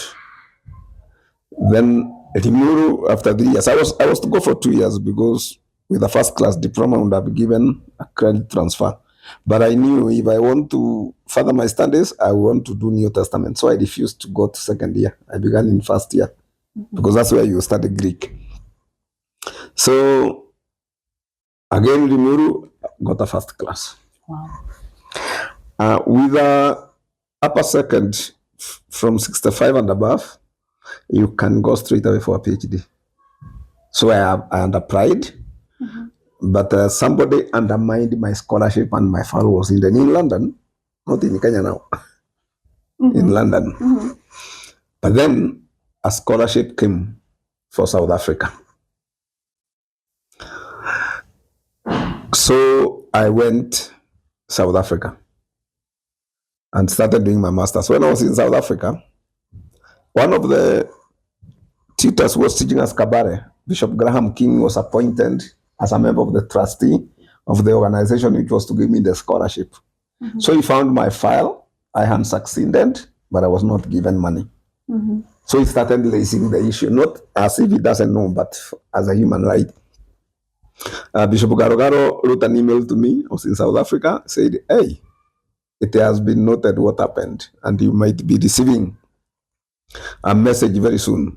S1: Then Rimuru, after 3 years, I was to go for 2 years because with a first class diploma, I would have given a credit transfer. But I knew if I want to further my studies, I want to do New Testament. So I refused to go to second year. I began in first year because that's where you study Greek. So again, Rimuru got a first class. Wow. With a upper second from 65 and above, you can go straight away for a PhD. So I applied, but somebody undermined my scholarship and my file was in London, not in Kenya now, in London. Mm-hmm. But then a scholarship came for South Africa. So I went South Africa and started doing my master's. When I was in South Africa, one of the tutors was teaching us Kabare. Bishop Graham King was appointed as a member of the trustee of the organization which was to give me the scholarship. Mm-hmm. So he found my file. I had succeeded, but I was not given money. Mm-hmm. So he started raising the issue, not as if he doesn't know, but as a human right. Bishop Garogaro wrote an email to me. I was in South Africa, said, hey, it has been noted what happened, and you might be receiving a message very soon.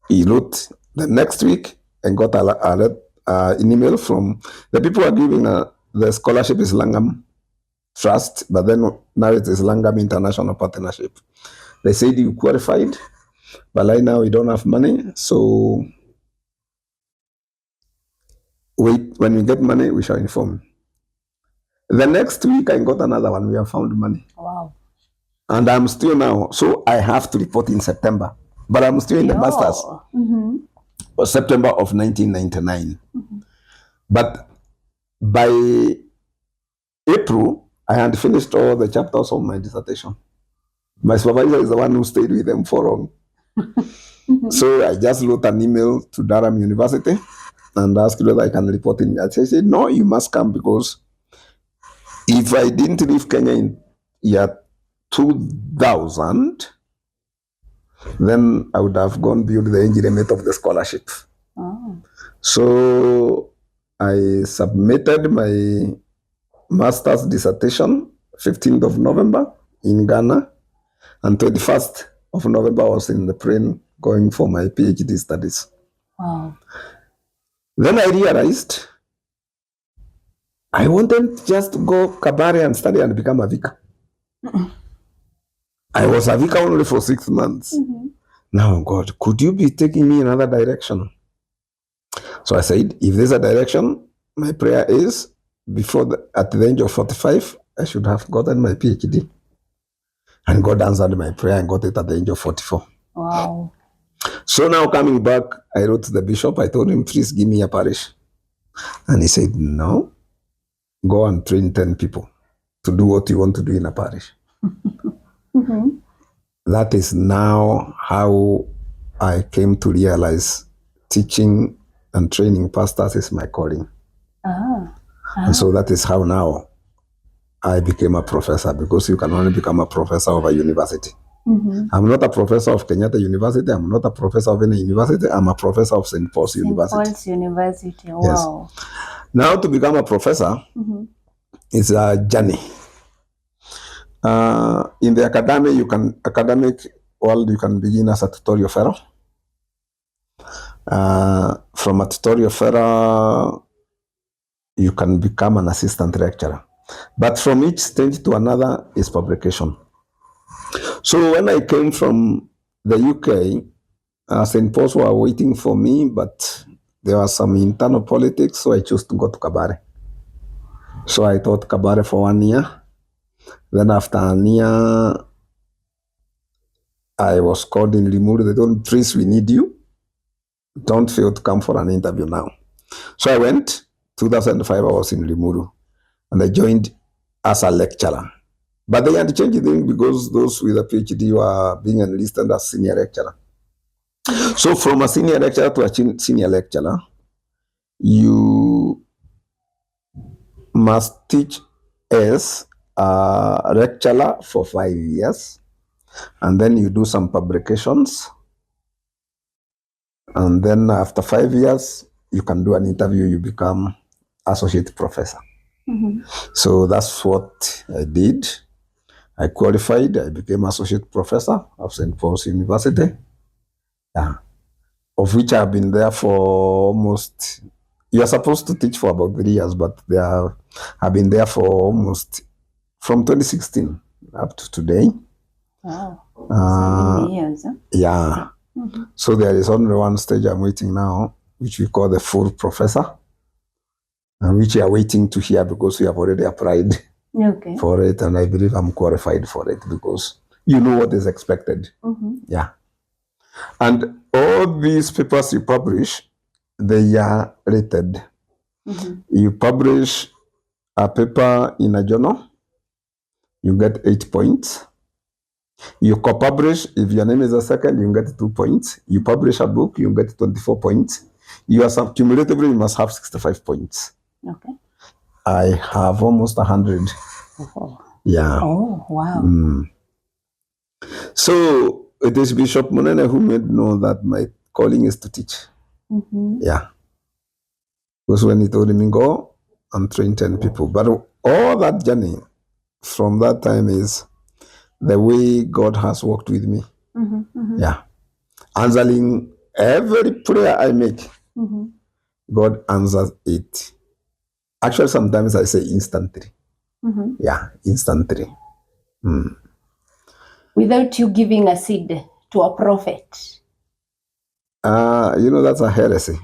S1: He wrote the next week and got an email from the people who are giving the scholarship is Langam Trust, but then now it is Langam International Partnership. They said you qualified, but right now we don't have money, so wait, when we get money, we shall inform. The next week, I got another one. We have found money.
S2: Wow.
S1: And I'm still now. So I have to report in September. but I'm still in the masters.
S2: Mm-hmm.
S1: September of 1999. Mm-hmm. But by April, I had finished all the chapters of my dissertation. My supervisor is the one who stayed with them for long. Mm-hmm. So I just wrote an email to Durham University and asked whether I can report in. I said, no, you must come, because if I didn't leave Kenya in year 2000, then I would have gone beyond the age limit of the scholarship. Oh. So I submitted my master's dissertation 15th of November in Ghana, and 21st of November I was in the plane going for my PhD studies. Wow. Then I realized I wanted just to go Kabare and study and become a vicar. Mm-mm. I was a vicar only for 6 months. Mm-hmm. Now, God, could you be taking me in another direction? So I said, if there's a direction, my prayer is at the age of 45, I should have gotten my PhD. And God answered my prayer and got it at the age of 44. Wow. So now coming back, I wrote to the bishop. I told him, please give me a parish. And he said, no, go and train 10 people to do what you want to do in a parish. Mm-hmm. That is now how I came to realize teaching and training pastors is my calling. And so that is how now I became a professor, because you can only become a professor of a university. Mm-hmm. I'm not a professor of Kenyatta University. I'm not a professor of any university. I'm a professor of St. Paul's University. St. Paul's University, wow. Yes. Now to become a professor, mm-hmm, is a journey. In the academic world, you can begin as a tutorial fellow. From a tutorial fellow, you can become an assistant lecturer. But from each stage to another is publication. So when I came from the UK, St. Paul's were waiting for me, but there was some internal politics, so I chose to go to Kabare. So I taught Kabare for 1 year. Then after a year, I was called in Limuru. They told me, please, we need you. Don't fail to come for an interview now. So I went. 2005, I was in Limuru, and I joined as a lecturer. But they had to change things because those with a PhD were being enlisted as senior lecturer. So from a senior lecturer to a senior lecturer, you must teach as a lecturer for 5 years, and then you do some publications. And then after 5 years, you can do an interview, you become associate professor. Mm-hmm. So that's what I did. I qualified, I became associate professor of St. Paul's University, of which I've been there for almost, you're supposed to teach for about 3 years, but I've been there for almost, from 2016 up to today. Wow. 7 years, huh? Yeah. Mm-hmm. So there is only one stage I'm waiting now, which we call the full professor, and which we are waiting to hear because we have already applied for it, and I believe I'm qualified for it because you know what is expected. Mm-hmm. Yeah. And all these papers you publish, they are rated. Mm-hmm. You publish a paper in a journal, you get 8 points. You co-publish, if your name is a second, you get 2 points. You publish a book, you get 24 points. You are cumulatively, you must have 65 points. Okay. I have almost 100. Oh. Yeah. Oh, wow. Mm. So it is Bishop Munene who made know that my calling is to teach. Mm-hmm. Yeah. Because when he told me, go and train 10 people. But all that journey from that time is the way God has worked with me. Mm-hmm, mm-hmm. Yeah. Answering every prayer I make, mm-hmm, God answers it. Actually, sometimes I say instantly. Mm-hmm. Yeah, instantly. Mm.
S2: Without you giving a seed to a prophet.
S1: That's a heresy.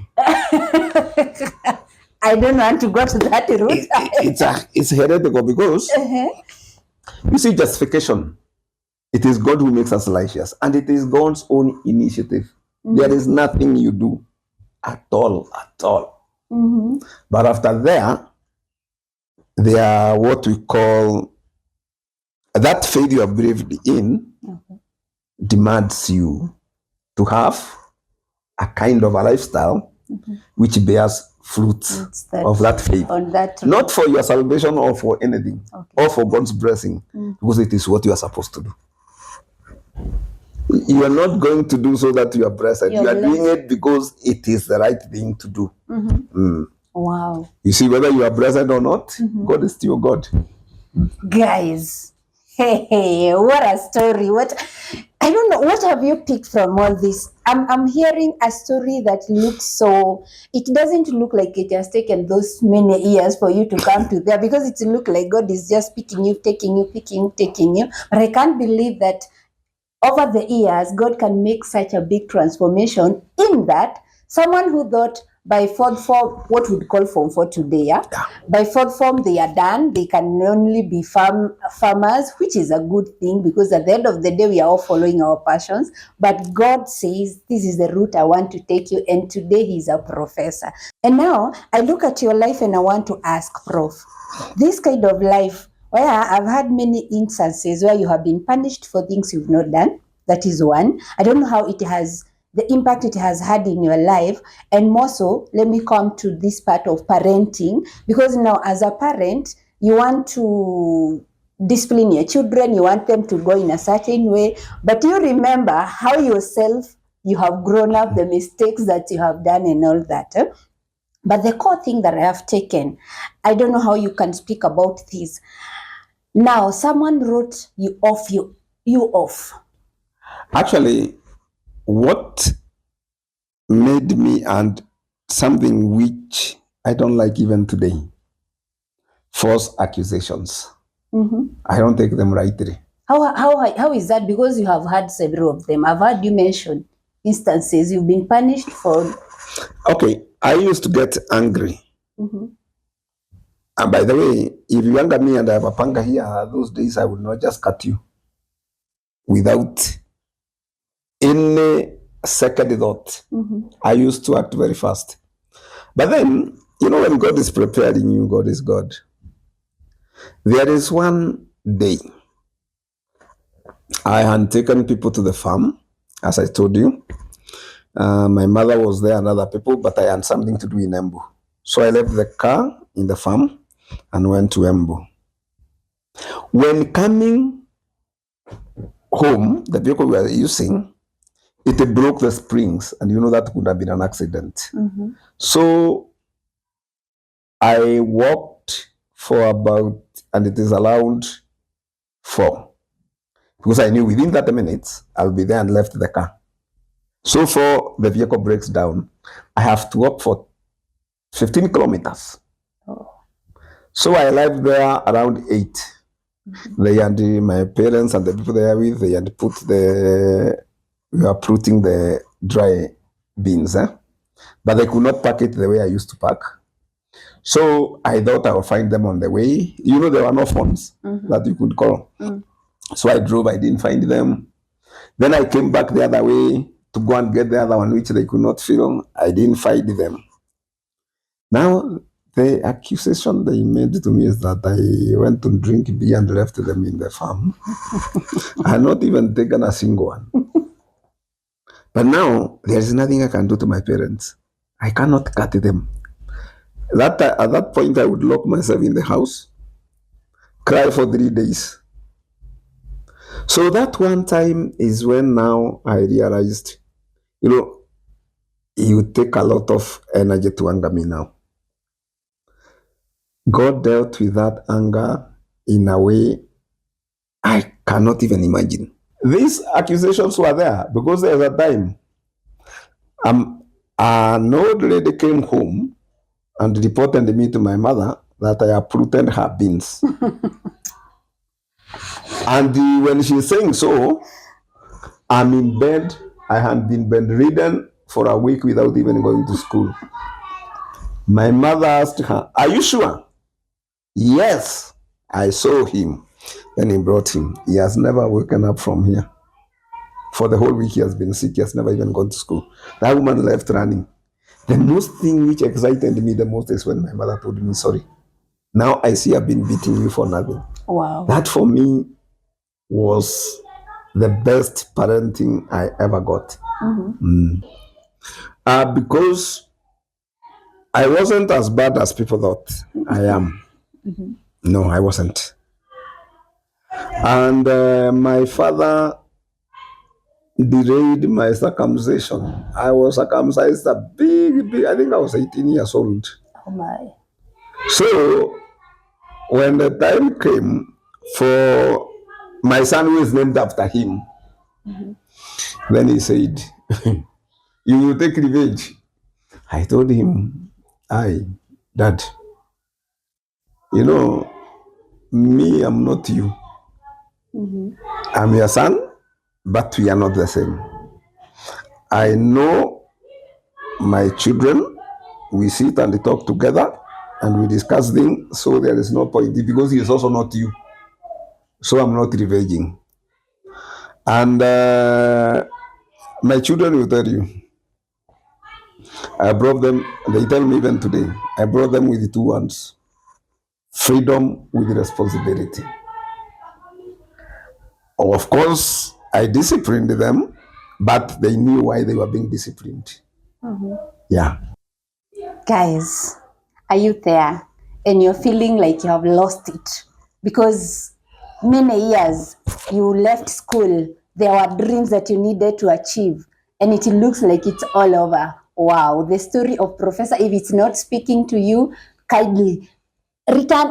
S2: I don't want to go to that route.
S1: It's heretical because, you see, justification. It is God who makes us righteous, and it is God's own initiative. There is nothing you do at all. But after there are what we call that faith you have believed in demands you to have a kind of a lifestyle which bears fruits of that faith. Not for your salvation or for anything, or for God's blessing, because it is what you are supposed to do. You are not going to do so that you are blessed. You are doing it because it is the right thing to do.
S2: Wow.
S1: You see, whether you are blessed or not, God is still God.
S2: Guys, hey, what a story. I don't know, what have you picked from all this? I'm hearing a story that looks so, it doesn't look like it has taken those many years for you to come to there, because it looks like God is just picking you, taking you, taking you. But I can't believe that over the years, God can make such a big transformation in that someone who thought by fourth form, what we'd call form 4 today, by fourth form they are done, they can only be farmers, which is a good thing, because at the end of the day we are all following our passions. But God says, this is the route I want to take you, and today he's a professor. And now I look at your life and I want to ask, Prof, this kind of life, where I've had many instances where you have been punished for things you've not done. That is one. I don't know how it has, the impact it has had in your life. And more so, let me come to this part of parenting, because now as a parent, you want to discipline your children, you want them to go in a certain way, but you remember how yourself, you have grown up, the mistakes that you have done and all that. But the core thing that I have taken, I don't know how you can speak about this. Now, someone wrote you off.
S1: Actually, what made me, and something which I don't like even today, false accusations. I don't take them rightly.
S2: How is that? Because you have had several of them. I've heard you mention instances you've been punished for.
S1: Okay, I used to get angry. And by the way, if you anger me and I have a panga here, those days I would not just cut you without any second thought. I used to act very fast. But then, you know, when God is preparing you, God is God. There is one day I had taken people to the farm, as I told you. My mother was there and other people, but I had something to do in Embu. So I left the car in the farm and went to Embu. When coming home, the vehicle we were using, it broke the springs, and you know that could have been an accident. So I walked for about, and it is around 4, because I knew within 30 minutes I'll be there, and left the car. So for the vehicle breaks down, I have to walk for 15 kilometers. So I arrived there around 8. They and my parents and the people they are with, they had we were putting the dry beans, but they could not pack it the way I used to pack. So I thought I would find them on the way. You know, there were no phones that you could call. So I drove, I didn't find them. Then I came back the other way to go and get the other one, which they could not fill. I didn't find them. Now, the accusation they made to me is that I went to drink beer and left them in the farm. I had not even taken a single one. But now, there is nothing I can do to my parents. I cannot cut them. At that point, I would lock myself in the house, cry for 3 days. So that one time is when now I realized, you know, it would take a lot of energy to anger me now. God dealt with that anger in a way I cannot even imagine. These accusations were there because there was a time an old lady came home and reported me to my mother that I uprooted her beans. And when she's saying so, I'm in bed. I had been bedridden for a week without even going to school. My mother asked her, "Are you sure?" "Yes, I saw him." Then he brought him. He has never woken up from here. For the whole week he has been sick. He has never even gone to school. That woman left running. The most thing which excited me the most is when my mother told me, sorry, now I see I've been beating you for nothing.
S2: Wow.
S1: That for me was the best parenting I ever got. Because I wasn't as bad as people thought I am. No, I wasn't. And my father delayed my circumcision. I was circumcised a big, I think I was 18 years old.
S2: Oh my.
S1: So when the time came for my son, who is named after him, then he said, you will take revenge. I told him, Dad, you know, me, I'm not you. I'm your son, but we are not the same. I know my children, we sit and talk together and we discuss things, so there is no point because he is also not you. So I'm not revenging. And my children will tell you, I brought them, they tell me even today, I brought them with 2 words: freedom with responsibility. Of course, I disciplined them, but they knew why they were being disciplined. Yeah.
S2: Guys, are you there? And you're feeling like you have lost it because many years you left school, there were dreams that you needed to achieve, and it looks like it's all over. Wow, the story of Professor, if it's not speaking to you, kindly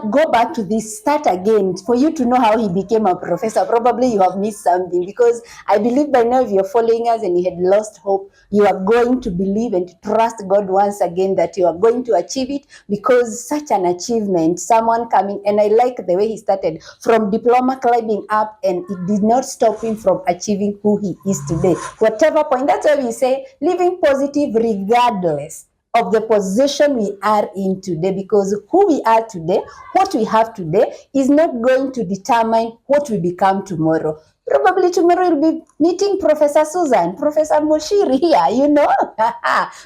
S2: go back to this, start again for you to know how he became a professor. Probably you have missed something, because I believe by now, if you're following us and you had lost hope, you are going to believe and to trust God once again that you are going to achieve it, because such an achievement, someone coming, and I like the way he started from diploma, climbing up, and it did not stop him from achieving who he is today. Whatever point, that's why we say living positive regardless of the position we are in today, because who we are today, what we have today, is not going to determine what we become tomorrow. Probably tomorrow you'll be meeting Professor Susan, Professor Moshiri here, you know,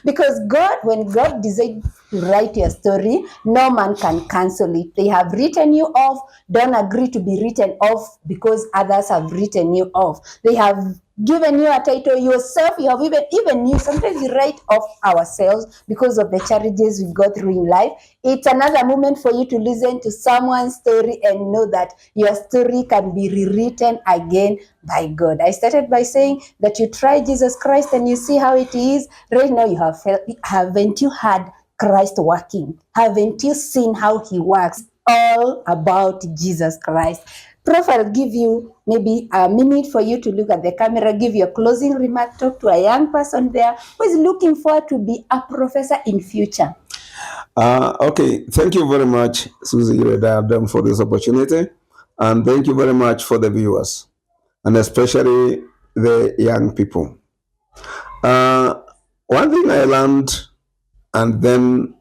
S2: because God, when God decided to write your story, no man can cancel it. They have written you off. Don't agree to be written off because others have written you off. They have given you a title yourself. You have even you, sometimes we write off ourselves because of the challenges we've got through in life. It's another moment for you to listen to someone's story and know that your story can be rewritten again by God. I started by saying that you try Jesus Christ and you see how it is. Right now you have felt, haven't you had Christ working? Haven't you seen how he works? All about Jesus Christ. Prof, I'll give you maybe a minute for you to look at the camera, give your closing remark, talk to a young person there who is looking forward to be a professor in future.
S1: Okay, thank you very much, Suzie Yule Diadem, for this opportunity. And thank you very much for the viewers, and especially the young people. One thing I learned, and then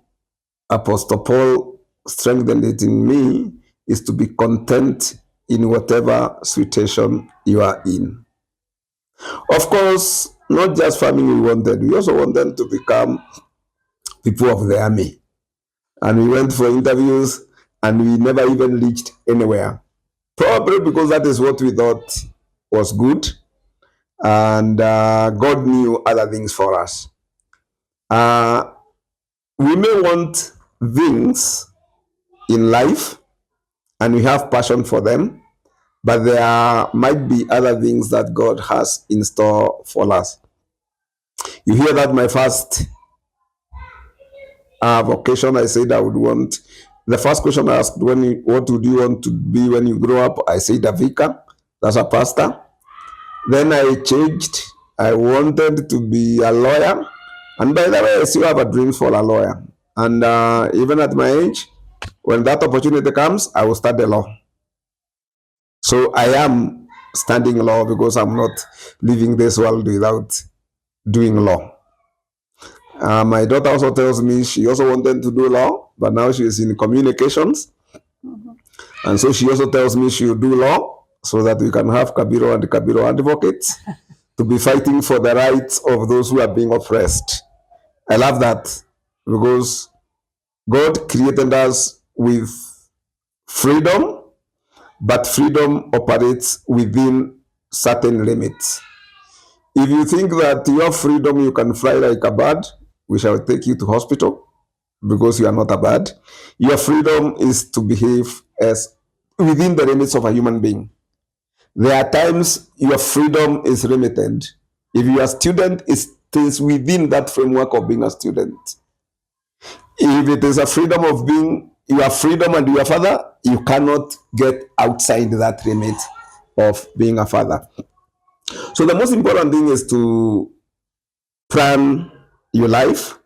S1: Apostle Paul strengthened it in me, is to be content in whatever situation you are in. Of course, not just family we wanted, we also want them to become people of the army. And we went for interviews and we never even reached anywhere. Probably because that is what we thought was good. And God knew other things for us. We may want things in life and we have passion for them, but there might be other things that God has in store for us. You hear that my first vocation, I said I would want, the first question I asked, what would you want to be when you grow up? I said a vicar, that's a pastor. Then I changed, I wanted to be a lawyer. And by the way, I still have a dream for a lawyer. And even at my age, when that opportunity comes, I will start the law. So I am studying law because I'm not leaving this world without doing law. My daughter also tells me she also wanted to do law, but now she is in communications. And so she also tells me she will do law so that we can have Kabiro and the Kabiro advocates to be fighting for the rights of those who are being oppressed. I love that because God created us with freedom, but freedom operates within certain limits. If you think that your freedom, you can fly like a bird, we shall take you to hospital because you are not a bird. Your freedom is to behave as within the limits of a human being. There are times your freedom is limited. If you are a student, it stays within that framework of being a student. If it is a freedom of being your freedom and your father, you cannot get outside that limit of being a father. So the most important thing is to plan your life.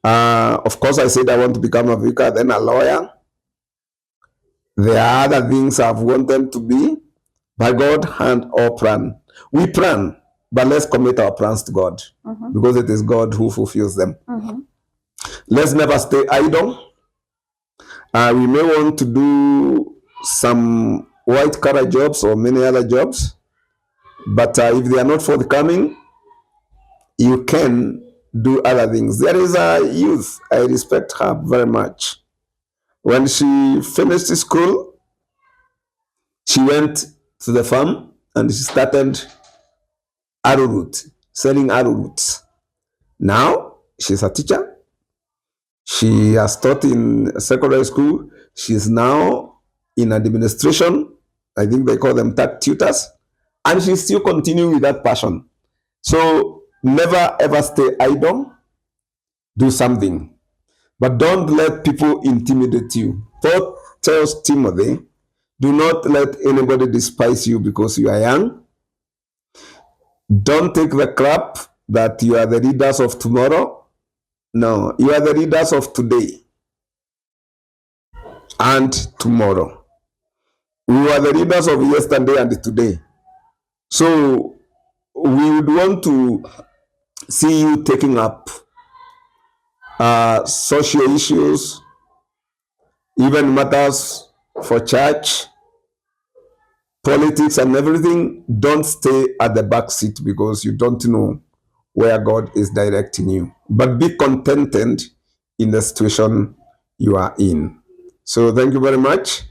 S1: Of course, I said I want to become a vicar, then a lawyer. There are other things I've wanted to be. By God hand or plan. We plan, but let's commit our plans to God because it is God who fulfills them. Let's never stay idle. We may want to do some white collar jobs or many other jobs, but if they are not forthcoming, you can do other things. There is a youth, I respect her very much. When she finished school, she went to the farm and she started arrowroot, selling arrowroots. Now she's a teacher. She has taught in secondary school. She's now in administration. I think they call them tech tutors. And she's still continuing with that passion. So never ever stay idle. Do something. But don't let people intimidate you. Paul tells Timothy, do not let anybody despise you because you are young. Don't take the crap that you are the leaders of tomorrow. No, you are the leaders of today and tomorrow. We are the leaders of yesterday and today. So we would want to see you taking up social issues, even matters for church, politics and everything. Don't stay at the back seat because you don't know where God is directing you. But be contented in the situation you are in. So thank you very much.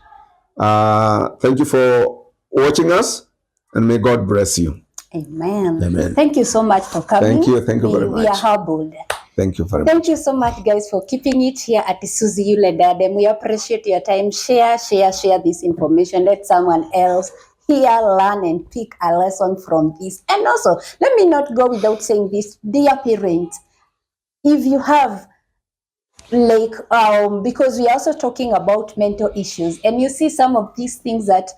S1: Thank you for watching us, and may God bless you.
S2: Amen.
S1: Amen.
S2: Thank you so much for coming.
S1: Thank you very much.
S2: We are humbled.
S1: Thank you very much.
S2: Thank you so much, guys, for keeping it here at the Suzie Yule Diadem. We appreciate your time. Share this information. Let someone else hear, learn, and pick a lesson from this. And also, let me not go without saying this, dear parents, if you have because we are also talking about mental issues, and you see some of these things that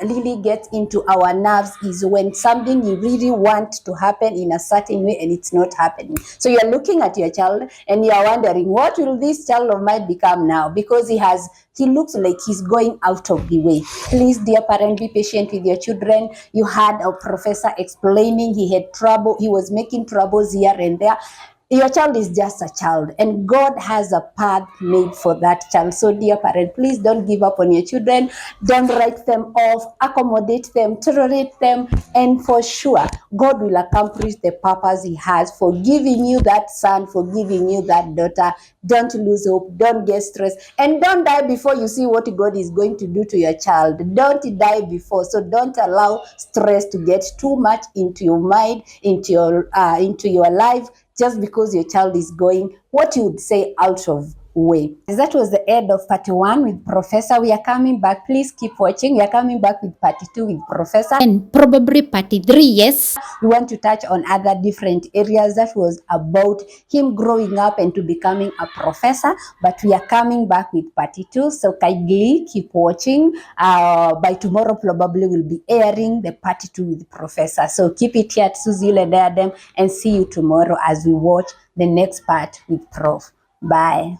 S2: really get into our nerves is when something you really want to happen in a certain way and it's not happening. So you're looking at your child and you're wondering, what will this child of mine become now? Because he looks like he's going out of the way. Please, dear parent, be patient with your children. You had a professor explaining he had trouble, he was making troubles here and there. Your child is just a child, and God has a path made for that child. So, dear parent, please don't give up on your children. Don't write them off. Accommodate them, tolerate them, and for sure, God will accomplish the purpose He has for giving you that son, for giving you that daughter. Don't lose hope. Don't get stressed, and don't die before you see what God is going to do to your child. Don't die before. So, don't allow stress to get too much into your mind, into your life, just because your child is going, what you would say, out of way. That was the end of part 1 with Professor. We are coming back. Please keep watching. We are coming back with part 2 with Professor. And probably part 3, yes. We want to touch on other different areas. That was about him growing up and to becoming a professor. But we are coming back with part 2. So kindly keep watching. By tomorrow, probably we'll be airing the part 2 with Professor. So keep it here at Suzie Yule Diadem and see you tomorrow as we watch the next part with Prof. Bye.